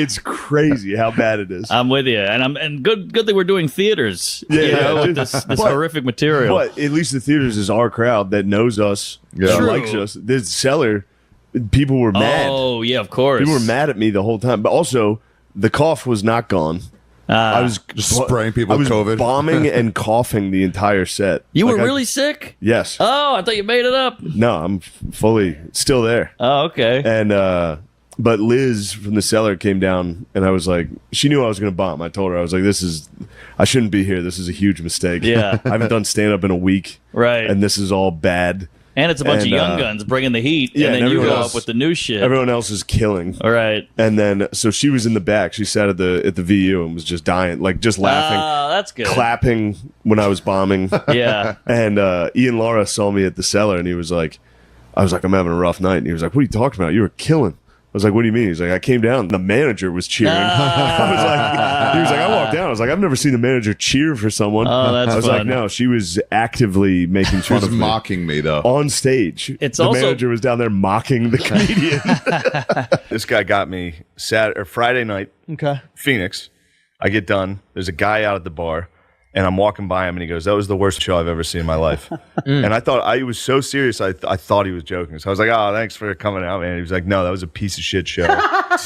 It's crazy how bad it is. I'm with you, and good thing we're doing theaters. Yeah, with this horrific material. But at least the theaters is our crowd that knows us, that True. likes us. The cellar, people were mad. Oh yeah, of course. People were mad at me the whole time. But also, the cough was not gone. I was just spraying people with COVID. Bombing and coughing the entire set. You were Like, really sick? Yes. Oh, I thought you made it up. No, I'm fully still there. Oh, okay. And but Liz from the cellar came down, and I was like, she knew I was going to bomb. I told her, I was like, I shouldn't be here. This is a huge mistake. Yeah. I haven't done stand up in a week. Right. And this is all bad. And it's a bunch of young guns bringing the heat, yeah, and then you everyone go else- up with the new shit. Everyone else is killing. All right. And then, so she was in the back. She sat at the VU and was just dying, like just laughing. Oh, that's good. Clapping when I was bombing. Yeah. And Ian Lara saw me at the cellar, and he was like, I was like, I'm having a rough night. And he was like, what are you talking about? You were killing. I was like, what do you mean? He's like, I came down and the manager was cheering. He was like, I walked down. I was like, I've never seen the manager cheer for someone. Oh, that's I was fun. like, no, she was actively making fun of me. Mocking me though. On stage. It's the also- manager was down there mocking the comedian. This guy got me Friday night, Phoenix. I get done. There's a guy out at the bar. And I'm walking by him, and he goes, that was the worst show I've ever seen in my life. And I thought, I was so serious, I thought he was joking. So I was like, oh, thanks for coming out, man. He was like, no, that was a piece of shit show.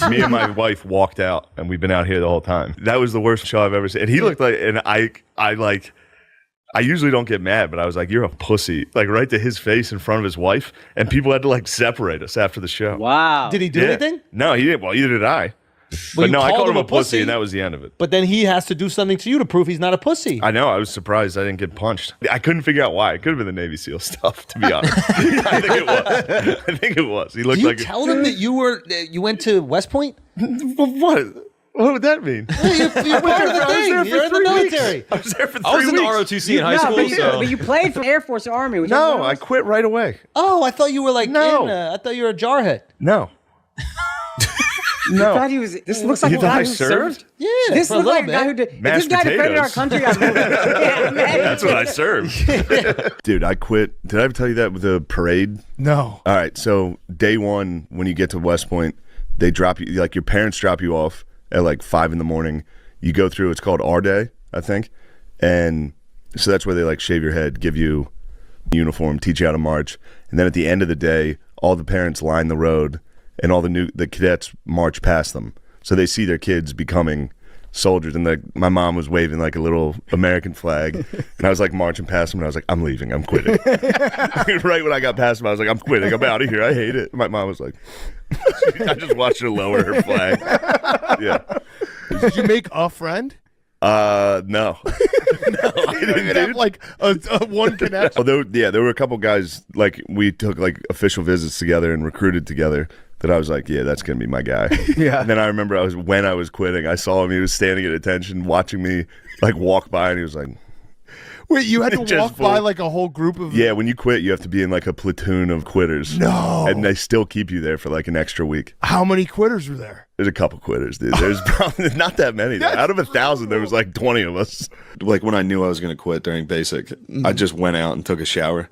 Me and my wife walked out, and we've been out here the whole time. That was the worst show I've ever seen. And he looked like, and I usually don't get mad, but I was like, you're a pussy. Like, right to his face in front of his wife. And people had to, like, separate us after the show. Wow. Did he do anything? No, he didn't. Well, either did I. Well, but you no, I called called him him a a pussy, pussy? and that was the end of it. But then he has to do something to you to prove he's not a pussy. I know. I was surprised I didn't get punched. I couldn't figure out why. It could have been the Navy SEAL stuff, to be honest. I think it was. He looked Do you like tell them that you went to West Point? What? What would that mean? You're part of the thing. You're in the military. I was there for 3 I was in weeks. ROTC in high school. But you played for Air Force or Army. Was No, I quit right away. Oh, I thought you were like, No. I thought you were a jarhead. No. You thought he was. This looks like You a thought guy I who served? Yeah, This for a looks like a little guy who bit. did. If Mashed this guy defended our potatoes. country, I'm moving. Yeah, man. That's what I served. Dude, I quit. Did I ever tell you that with the parade? No. All right. So day one, when you get to West Point, they drop you, like your parents drop you off at like 5 a.m. You go through, it's called our day, I think. And so that's where they like shave your head, give you a uniform, teach you how to march. And then at the end of the day, all the parents line the road and all the cadets march past them. So they see their kids becoming soldiers, and my mom was waving like a little American flag, and I was like marching past them, and I was like, I'm leaving, I'm quitting. Right when I got past them, I was like, I'm quitting, I'm out of here, I hate it. My mom was like, I just watched her lower her flag. Yeah. Did you make a friend? No. No, I didn't have like a one connection. Although, yeah, there were a couple guys, like, we took, like, official visits together and recruited together that I was like, yeah, that's going to be my guy. Yeah. And then I remember when I was quitting, I saw him. He was standing at attention, watching me, like, walk by, and he was like... Wait, you had to Just walk by like a whole group of... Yeah, when you quit, you have to be in, like, a platoon of quitters. No. And they still keep you there for, like, an extra week. How many quitters were there? There's a couple quitters, dude. There's probably not that many. Out of 1,000, there was like 20 of us. Like when I knew I was going to quit during basic, I just went out and took a shower.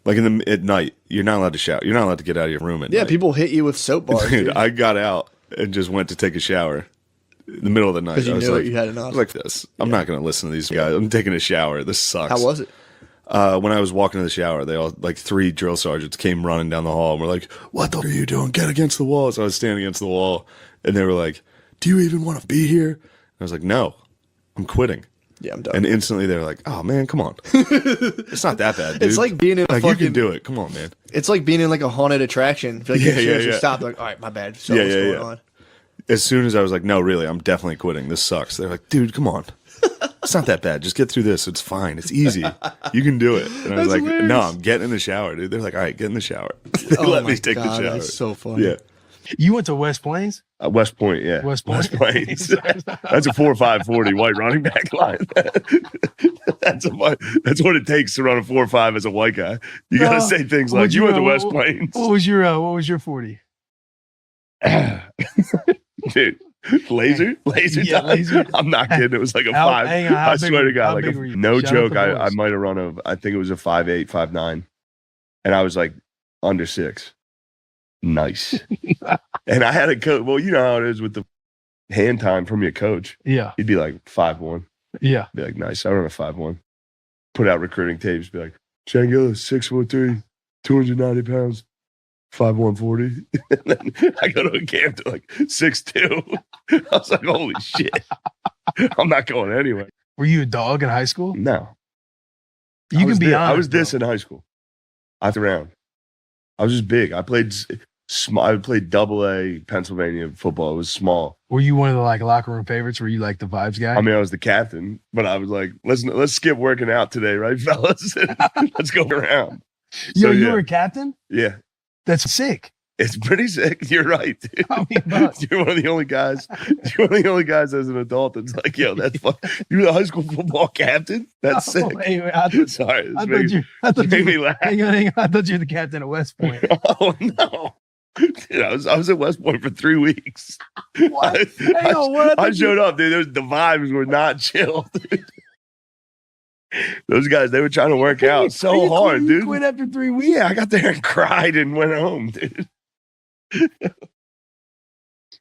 Like at night, you're not allowed to shower. You're not allowed to get out of your room at night. People hit you with soap bars. Dude, I got out and just went to take a shower in the middle of the night. 'Cause you I was knew like, you had enough. like this. I'm not going to listen to these guys. I'm taking a shower. This sucks. How was it? When I was walking to the shower, they all, like 3 drill sergeants came running down the hall and were like, "What the f are you doing? Get against the wall." So I was standing against the wall and they were like, "Do you even want to be here?" And I was like, "No, I'm quitting." Yeah, I'm done. And instantly they were like, "Oh man, come on. It's not that bad, dude. It's like being in a you fucking... can do it. Come on, man." It's like being in like a haunted attraction. I feel like Yeah, the sheriff yeah. just stopped. Like, all right, my bad. So what's going on? As soon as I was like, "No, really, I'm definitely quitting. This sucks." They're like, "Dude, come on. It's not that bad. Just get through this. It's fine. It's easy. You can do it." And I was That's like, hilarious. "No, I'm getting in the shower, dude." They're like, "All right, get in the shower." They Oh let my me take the God, shower. that's so funny. Yeah. You went to West Plains? West Point, yeah. West Point. Plains. That's a 4.5 white running back line. That's what it takes to run a 4.5 as a white guy. You got to say things like, "You went to West Plains." What was your 40? Dude, laser Yeah, time? laser. I'm not kidding. It was like a How- 5. hang on, how I big swear were- to God, how like big were you? no Shout out joke. the I boys. might have run I think it was a 5.8, 5.9, and I was like under 6. Nice. And I had a coach. Well, you know how it is with the hand time from your coach. Yeah. He'd be like 5'1". Yeah. Be like, nice. I run a 5'1". Put out recruiting tapes. Be like, Shane Gillis, 6'3", 290 pounds, 5'140". And then I go to a camp to like 6'2". I was like, holy shit. I'm not going anywhere. Were you a dog in high school? No. You I can was be this, honest. I was this in high school. I threw around. I was just big. I played AA Pennsylvania football. It was small. Were you one of the like locker room favorites? Were you like the vibes guy? I mean, I was the captain, but I was like, let's skip working out today, right, fellas? Let's go around. Yo, So, you yeah. were a captain? Yeah. That's sick. It's pretty sick. You're right, dude. You're one of the only guys. You're one of the only guys as an adult that's like, yo, that's fun. You're the high school football captain. That's sick. Wait, I thought, Sorry, I thought you made me laugh. hang on. I thought you were the captain of West Point. Oh no, dude, I was at West Point for 3 weeks. What? Hang on, what? I showed up, dude. The vibes were not chill, dude. Those guys, they were trying to work out so hard, dude. You quit after 3 weeks? Yeah, I got there and cried and went home, dude.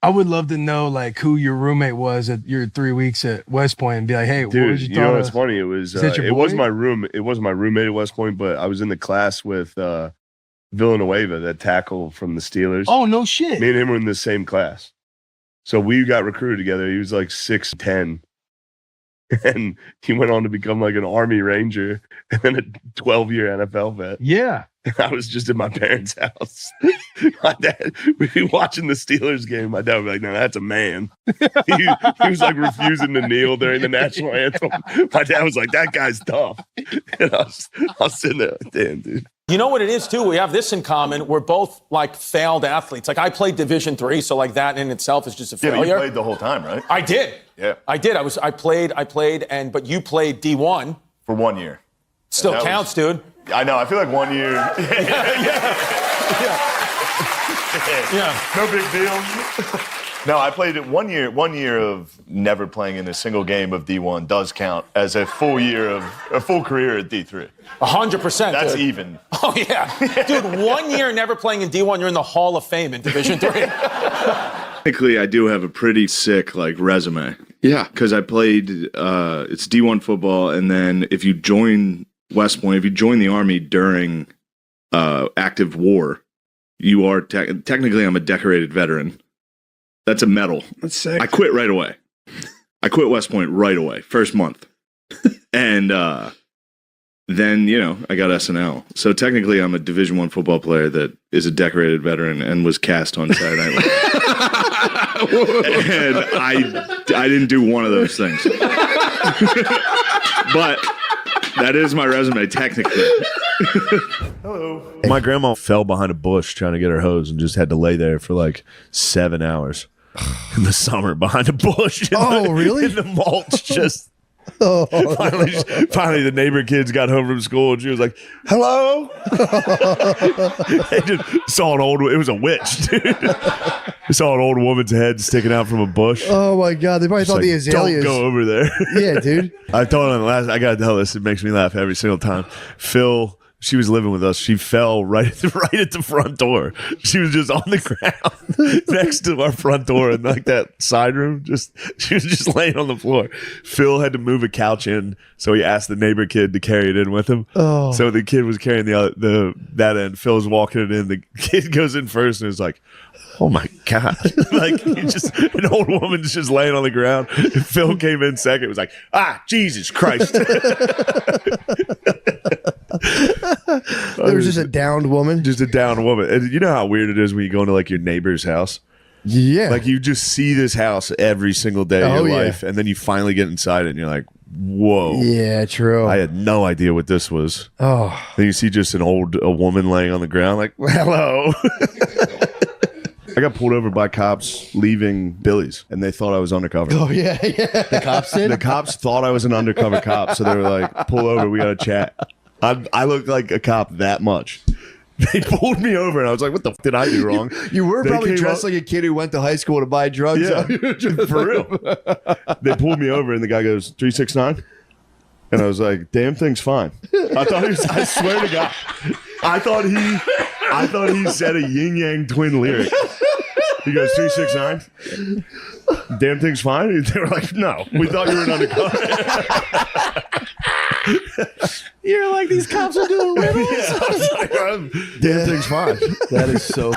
I would love to know like who your roommate was at your 3 weeks at West Point and be like, hey, what Dude, was your you know thought what's of- funny? It was Is that your it was boy? my room. It was my roommate at West Point, but I was in the class with Villanueva, that tackle from the Steelers. Oh, no shit. Me and him were in the same class. So we got recruited together. He was like 6'10". And he went on to become like an Army Ranger and then a 12-year NFL vet. Yeah. I was just in my parents' house. My dad, we'd be watching the Steelers game. My dad would be like, no, that's a man. He was like refusing to kneel during the national anthem. My dad was like, that guy's tough. And I was sitting there like, damn, dude. You know what it is, too? We have this in common. We're both, like, failed athletes. Like, I played Division III, so, like, that in itself is just a failure. Yeah, but you played the whole time, right? I did. Yeah. I did. I played, but you played D1. For 1 year. Still That counts, dude. I know. I feel like 1 year. Yeah. No big deal. No, I played it 1 year. 1 year of never playing in a single game of D1 does count as a full career at D3. 100%. That's dude. even. Oh, yeah. Dude, 1 year never playing in D1, you're in the Hall of Fame in Division III. Technically, I do have a pretty sick resume. Yeah, because I played. It's D1 football, and then if you join West Point, if you join the Army during active war, you are technically I'm a decorated veteran. That's a medal. That's sick. I quit right away. I quit West Point right away, first month, and then I got SNL. So technically, I'm a Division I football player that is a decorated veteran and was cast on Saturday Night Live. And I didn't do one of those things. But that is my resume, technically. Hello. My grandma fell behind a bush trying to get her hose and just had to lay there for like 7 hours in the summer behind a bush. Really? In the mulch, just. Finally, the neighbor kids got home from school and she was like, "Hello." They just saw an old. It was a witch, dude. They saw an old woman's head sticking out from a bush. Oh my god! They probably She's thought the like, azaleas. "Don't go over there." Yeah, dude. I told him last. I gotta tell this. It makes me laugh every single time. Phil. She was living with us. She fell right at the front door. She was just on the ground next to our front door in like that side room. She was just laying on the floor. Phil had to move a couch in, so he asked the neighbor kid to carry it in with him. Oh. So the kid was carrying that end. Phil was walking it in. The kid goes in first and is like, "Oh my god!" Like an old woman's just laying on the ground. Phil came in second. It was like, Jesus Christ! There was just a downed woman. Just a downed woman. And you know how weird it is when you go into like your neighbor's house? Yeah. Like you just see this house every single day of your life. And then you finally get inside it and you're like, whoa. Yeah, true. I had no idea what this was. Oh. Then you see just a woman laying on the ground like, hello. I got pulled over by cops leaving Billy's, and they thought I was undercover. Oh, yeah. The cops did? The cops thought I was an undercover cop, so they were like, pull over, we got to chat. I look like a cop that much. They pulled me over, and I was like, what the f did I do wrong? You were They probably came dressed up- like a kid who went to high school to buy drugs. Yeah, for real. They pulled me over, and the guy goes, 369? And I was like, damn thing's fine. I swear to God, I thought he said a yin yang twin lyric. He goes, 369? Damn thing's fine? And they were like, no, we thought you were an undercover. You're like, these cops are doing riddles. Yeah, I was like, damn thing's fine. That is so.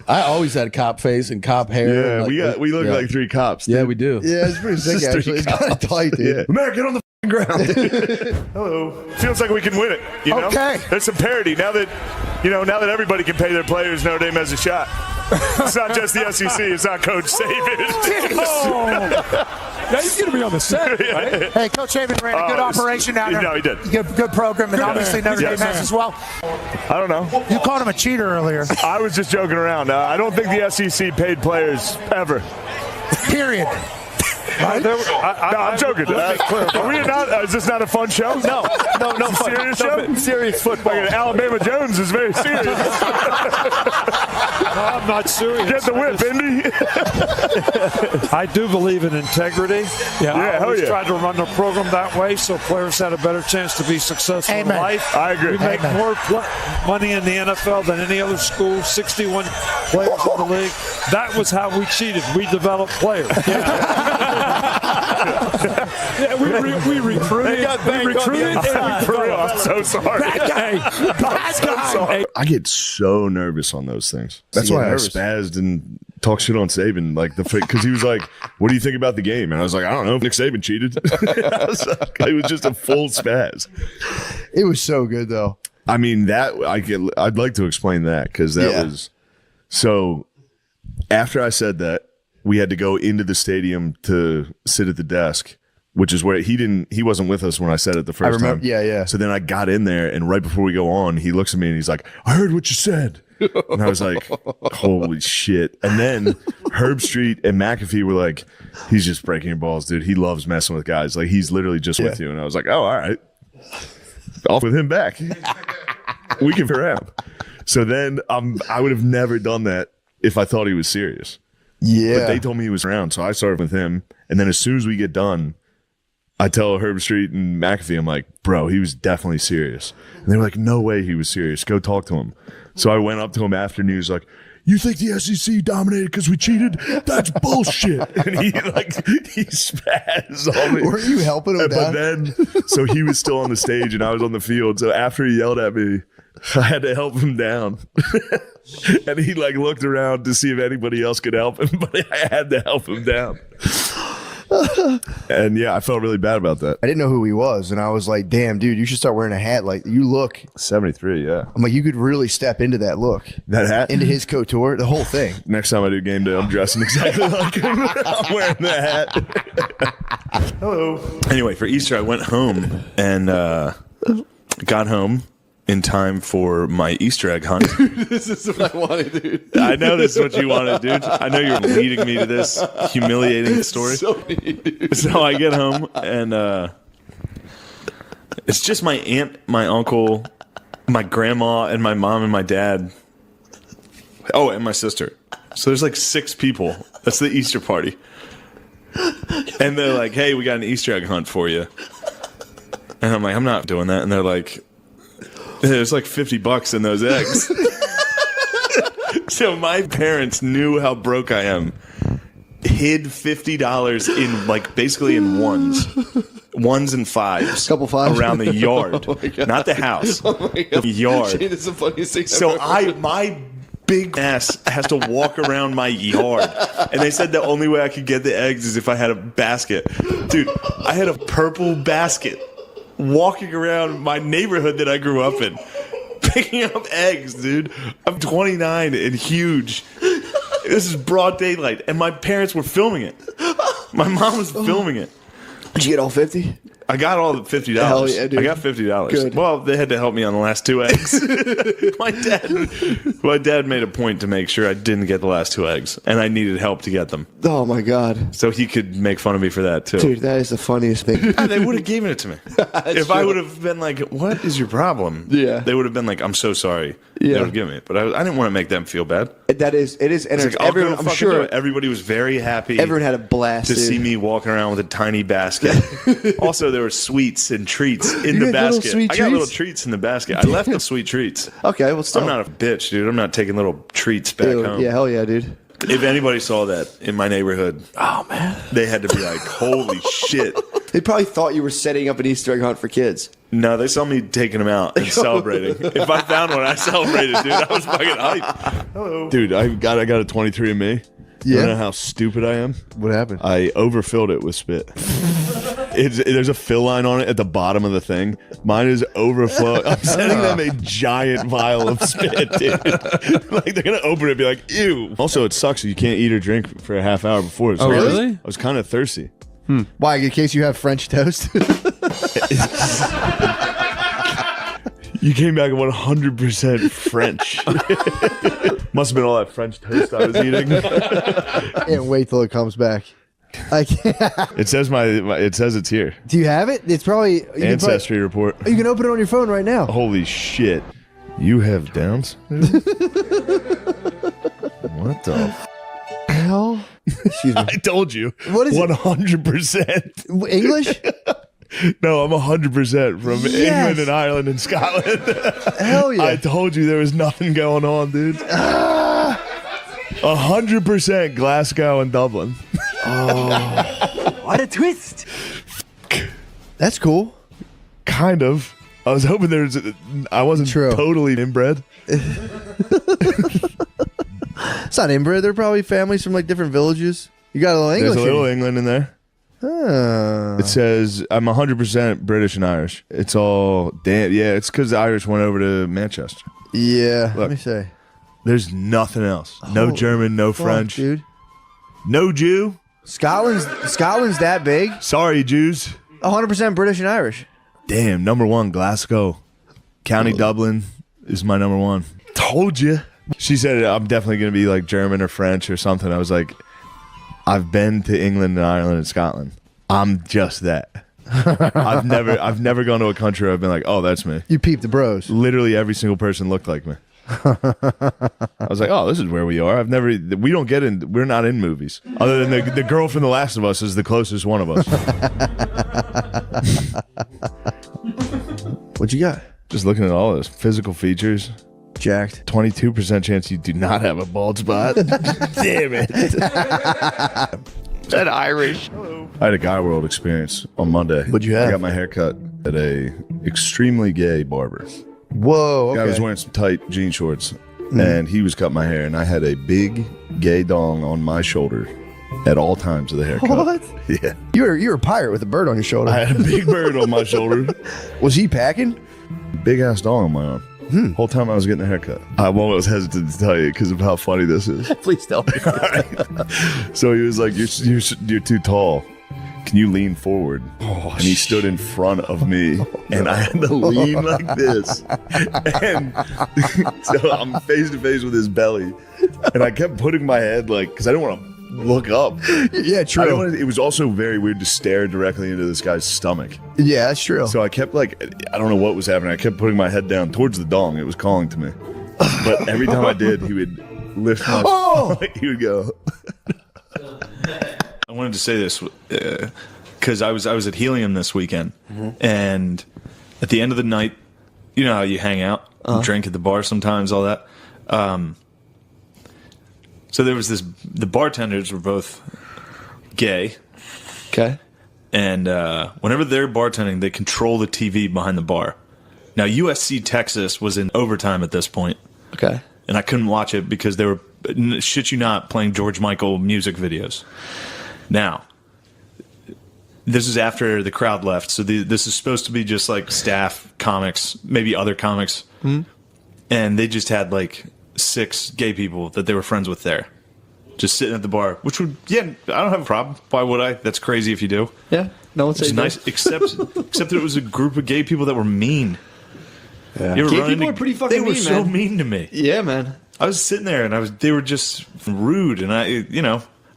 I always had cop face and cop hair. Yeah, we look like three cops. Yeah, we do. Yeah, it's pretty sick, actually. It's kind of tight, dude. Yeah. Man, get on the ground. Hello. Feels like we can win it. You know? Okay. There's some parity now that everybody can pay their players. Notre Dame has a shot. It's not just the SEC. It's not Coach Saban. Now he's going to be on the set, right? Hey, Coach Saban ran a good operation down there. No, he did. Good program, and obviously Notre Dame has as well. I don't know. You called him a cheater earlier. I was just joking around. I don't think the SEC paid players ever. Period. I'm joking. Are we not? Is this not a fun show? No. Serious show? Serious football. Like Alabama Jones is very serious. I'm not serious. Get the whip, Indy. I do believe in integrity. Yeah, I always hell yeah. tried to run the program that way so players had a better chance to be successful in life. I agree. We make more money in the NFL than any other school, 61 players in the league. That was how we cheated. We developed players. Yeah, we recruited. I'm so sorry. I get so nervous on those things. That's why I spazzed and talk shit on Saban, because he was like, "What do you think about the game?" And I was like, "I don't know. Nick Saban cheated." It was just a full spaz. It was so good, though. I mean, I'd like to explain that because that was so. After I said that, we had to go into the stadium to sit at the desk, which is where he wasn't with us when I said it the first time. Yeah. So then I got in there, and right before we go on, he looks at me and he's like, "I heard what you said." And I was like, holy shit. And then Herb Street and McAfee were like, "He's just breaking your balls, dude. He loves messing with guys. Like, he's literally just with you." And I was like, "Oh, all right. Off with him back. We can figure out." So then I would have never done that if I thought he was serious. Yeah. But they told me he was around, so I started with him. And then as soon as we get done, I tell Herb Street and McAfee, I'm like, "Bro, he was definitely serious." And they were like, "No way he was serious. Go talk to him." So I went up to him after news, like, "You think the SEC dominated because we cheated? That's bullshit." And he spazzed on me. Weren't you helping him But down? then, so he was still on the stage and I was on the field. So after he yelled at me, I had to help him down. And he looked around to see if anybody else could help him, but I had to help him down. And yeah, I felt really bad about that. I didn't know who he was, and I was like, "Damn, dude, you should start wearing a hat. Like, you look 73." Yeah, I'm like, you could really step into that look, that hat, into his couture, the whole thing. Next time I do game day, I'm dressing exactly like him. I'm wearing the hat. Hello. Anyway, for Easter, I went home and got home in time for my Easter egg hunt. This is what I wanted, dude. I know this is what you wanted, dude. I know you're leading me to this humiliating story. So I get home, and it's just my aunt, my uncle, my grandma, and my mom and my dad. Oh, and my sister. So there's like 6 people. That's the Easter party. And they're like, hey, we got an Easter egg hunt for you. And I'm like, I'm not doing that. And they're like, there's like $50 in those eggs. So my parents knew how broke I am. Hid $50 in like basically in ones and fives, couple fives around the yard, Oh not the house, the yard. Shane, this is the funniest thing. So I've ever my big ass has to walk around my yard, and they said the only way I could get the eggs is if I had a basket. Dude, I had a purple basket walking around my neighborhood that I grew up in, picking up eggs, dude. I'm 29 and huge. This is broad daylight, and my parents were filming it. My mom was filming it. Did you get all 50? I got all the $50. Hell yeah, dude. I got $50. Good. Well, they had to help me on the last 2 eggs. my dad made a point to make sure I didn't get the last 2 eggs, and I needed help to get them. Oh my god! So he could make fun of me for that too. Dude, that is the funniest thing. They would have given it to me. If I would have been like, "What is your problem?" Yeah, they would have been like, "I'm so sorry." Yeah, they would have given me it, but I didn't want to make them feel bad. It is, and Like, everyone, I'm sure everybody was very happy. Everyone had a blast to dude. see me walking around with a tiny basket. Also, there were sweets and treats in You the got little basket. sweet I got little treats? treats in the basket. I left the sweet treats. Okay, well, still. I'm not a bitch, dude. I'm not taking little treats back Ew, home. Yeah, hell yeah, dude. If anybody saw that in my neighborhood, oh man, they had to be like, "Holy shit!" They probably thought you were setting up an Easter egg hunt for kids. No, they saw me taking them out and celebrating. If I found one, I celebrated, dude. I was fucking hyped. Hello, dude. I got a 23andMe. Yeah. You know how stupid I am? What happened? I overfilled it with spit. There's a fill line on it at the bottom of the thing. Mine is overflow. I'm sending them a giant vial of spit, dude. Like they're gonna open it and be like, ew. Also, it sucks that you can't eat or drink for a half hour before. Oh, really? I was kind of thirsty. Why? In case you have French toast. You came back at 100% French. Must have been all that French toast I was eating. Can't wait till it comes back. I can't. It says it says it's here. Do you have it? It's probably Ancestry report. You can open it on your phone right now. Holy shit! You have Downs? What the hell? Excuse me. I told you. What is 100% English? No, I'm 100% from England and Ireland and Scotland. Hell yeah! I told you there was nothing going on, dude. 100% Glasgow and Dublin. Oh, what a twist! That's cool. Kind of. I was hoping I wasn't totally inbred. It's not inbred. They're probably families from like different villages. You got a little English. There's a little England in there. Oh. It says I'm 100% British and Irish. It's all damn. Yeah, it's because the Irish went over to Manchester. Yeah. Look, let me say. There's nothing else. No German, no French, dude. No Jew. Scotland's that big. Sorry, Jews. 100% British and Irish. Damn, number 1, Glasgow. County Dublin is my number 1. Told you. She said I'm definitely going to be like German or French or something. I was like, I've been to England and Ireland and Scotland. I'm just that. I've never gone to a country where I've been like, oh, that's me. You peeped the bros. Literally every single person looked like me. I was like, oh, this is where we are. We don't get in. We're not in movies. Other than the girl from The Last of Us is the closest one of us. What you got? Just looking at all this physical features. Jacked. 22% chance you do not have a bald spot. Damn it. That Irish. I had a Guy World experience on Monday. What'd you have? I got my hair cut at a extremely gay barber. Whoa, okay. Guy was wearing some tight jean shorts, and he was cutting my hair, and I had a big gay dong on my shoulder at all times of the haircut. What? Yeah. You were a pirate with a bird on your shoulder. I had a big bird on my shoulder. Was he packing? Big ass dog on my arm. Whole time I was getting a haircut. I'm almost hesitant to tell you because of how funny this is. Please tell me. So he was like, you're too tall. Can you lean forward? And he stood in front of me, and I had to lean like this. And so I'm face to face with his belly, and I kept putting my head because I didn't want to look up. Yeah, true. It was also very weird to stare directly into this guy's stomach. Yeah, that's true. So I kept I don't know what was happening. I kept putting my head down towards the dong. It was calling to me. But every time I did, he would lift my he would go. I wanted to say this because I was at Helium this weekend, and at the end of the night, you know how you hang out, and drink at the bar sometimes, all that. So there was the bartenders were both gay. Okay. And whenever they're bartending, they control the TV behind the bar. Now, USC Texas was in overtime at this point. Okay. And I couldn't watch it because they were, shit you not, playing George Michael music videos. Now, this is after the crowd left, so this is supposed to be just staff comics, maybe other comics. And they just had 6 gay people that they were friends with there, just sitting at the bar, which would, I don't have a problem. Why would I? That's crazy if you do. Yeah, no one's saying nice, except that it was a group of gay people that were mean. Yeah. Gay people are pretty fucking They were mean, so man. mean to me. Yeah, man. I was sitting there and they were just rude, and I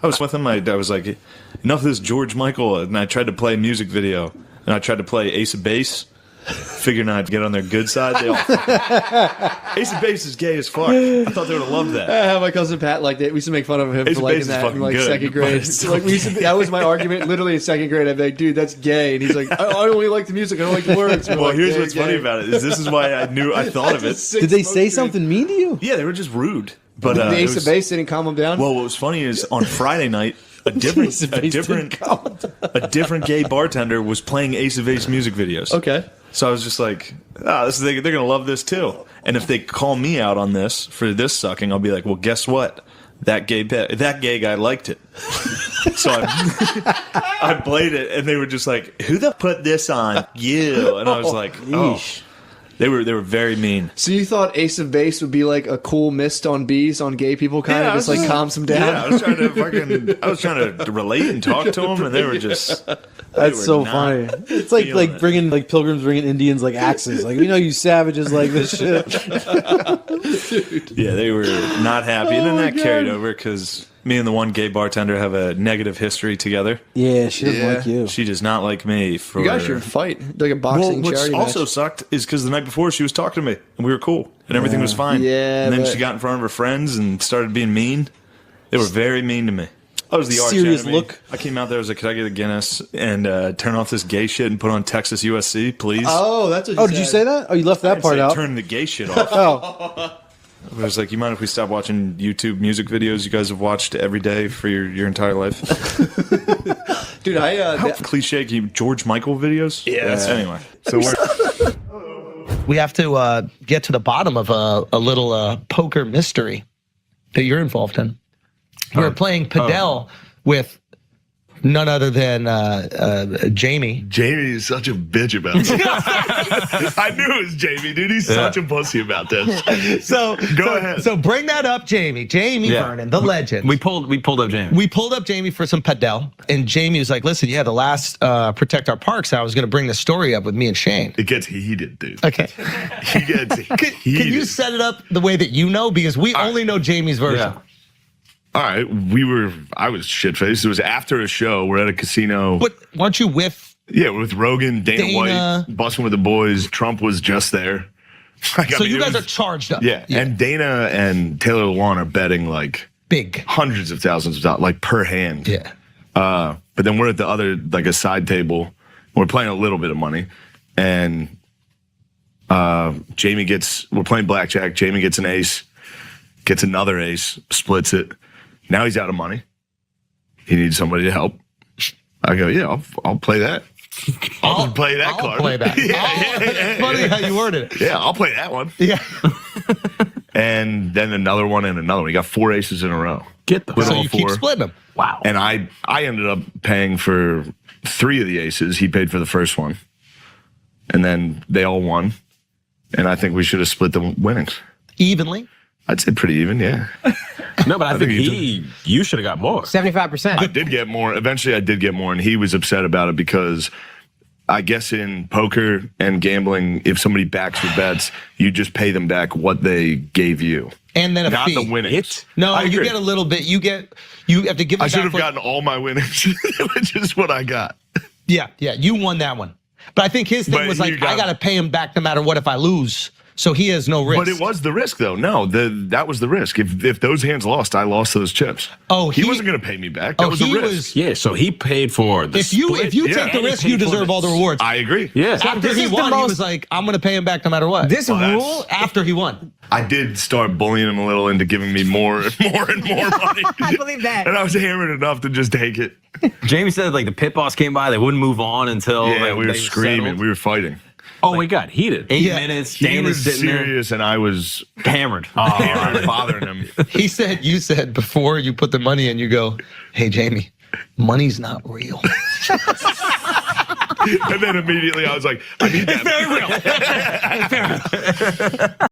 was with them. I was like, enough of this George Michael, and I tried to play a music video, and I tried to play Ace of Base, figuring I'd get on their good side. Ace of Base is gay as fuck. I thought they would have loved that. I have my cousin Pat like that. We used to make fun of him Ace for of liking Base is that fucking in good, second grade. but it's still We used to that was my argument. Literally in second grade, I'd be like, "Dude, that's gay," and he's like, "I only like the music. I don't like the words." Well, here's what's funny about it is this is why I thought of it. Did they say something mean to you? Yeah, they were just rude. But the Ace of Base didn't calm him down. Well, what was funny is on Friday night, a different gay bartender was playing Ace of Base music videos. Okay. So I was just like, they're going to love this too. And if they call me out on this for this sucking, I'll be like, well, guess what? That gay guy liked it. So I played it, and they were just like, who the put this on? You. And I was like, oh. They were very mean. So you thought Ace of Base would be like a cool mist on bees on gay people, kind of just calms them down? Yeah, I was trying to relate and talk to them, and they were just. That's so funny. It's like bringing pilgrims bringing Indians axes. You savages like this shit. Yeah, they were not happy, and then that carried over because me and the one gay bartender have a negative history together. Yeah, she doesn't like you. She does not like me. You guys should fight like a boxing charity What also match. sucked is because the night before she was talking to me, and we were cool, and everything was fine. Yeah, and then she got in front of her friends and started being mean. They were very mean to me. I was the arch serious enemy. look. I came out there. I was like, "Could I get a Guinness and turn off this gay shit and put on Texas USC, please?" Oh, that's what. Did you say that? Oh, you left that part out. Turn the gay shit off. Oh. I was like, you mind if we stop watching YouTube music videos you guys have watched every day for your entire life? Dude, How cliche can you George Michael videos? Yeah. Anyway, so we have to get to the bottom of a little poker mystery that you're involved in. We're playing Padel with none other than Jamie. Jamie is such a bitch about this. I knew it was Jamie, dude. He's such a pussy about this. So Go ahead. So bring that up, Jamie. Jamie Vernon, the legend. We pulled up Jamie. We pulled up Jamie for some Padel, and Jamie was like, "Listen, the last Protect Our Parks, I was going to bring the story up with me and Shane." It gets heated, dude. Okay. He gets heated. Can you set it up the way that you know? Because we only know Jamie's version. Yeah. All right, I was shit-faced. It was after a show. We're at a casino. But weren't you with? Yeah, with Rogan, Dana White, busting with the boys. Trump was just there. So you guys are charged up. Yeah, and Dana and Taylor Lewan are betting big hundreds of thousands of dollars, per hand. Yeah. But then we're at the other, a side table. We're playing a little bit of money, and we're playing blackjack. Jamie gets an ace, gets another ace, splits it. Now he's out of money. He needs somebody to help. I go, yeah, I'll play that. I'll play that card. I'll play that. It's funny how you worded it. Yeah, I'll play that one. Yeah. And then another one and another one. He got 4 aces in a row. Get the with So all you four. keep splitting them. Wow. And I ended up paying for 3 of the aces. He paid for the first one. And then they all won. And I think we should have split the winnings. Evenly? I'd say pretty even, yeah. No, but I think you should have got more. 75%. I did get more. Eventually, I did get more, and he was upset about it because I guess in poker and gambling, if somebody backs your bets, you just pay them back what they gave you. And then a Not fee. the winnings. No, I you agree. get a little bit. You have to give. I It should back have what- gotten all my winnings, which is what I got. Yeah, you won that one. But I think his thing But was you like, got- I got to pay him back no matter what if I lose. So he has no risk. But it was the risk, though. No, that was the risk. If those hands lost, I lost those chips. Oh, he wasn't going to pay me back. That was a risk. Yeah, so he paid for the If you take the risk, you deserve all the rewards. I agree. Yeah. After he won, he was like, I'm going to pay him back no matter what. This rule, after he won. I did start bullying him a little into giving me more and more and more money. I believe that. And I was hammered enough to just take it. Jamie said like the pit boss came by, they wouldn't move on until Yeah, we were they screaming. settled. We were fighting. Oh, we got heated. 8 minutes. He Dan was sitting there serious, and I was hammered. hammered, bothering him. You said before you put the money in, you go, hey, Jamie, money's not real. And then immediately I was like, I need that. It's very real.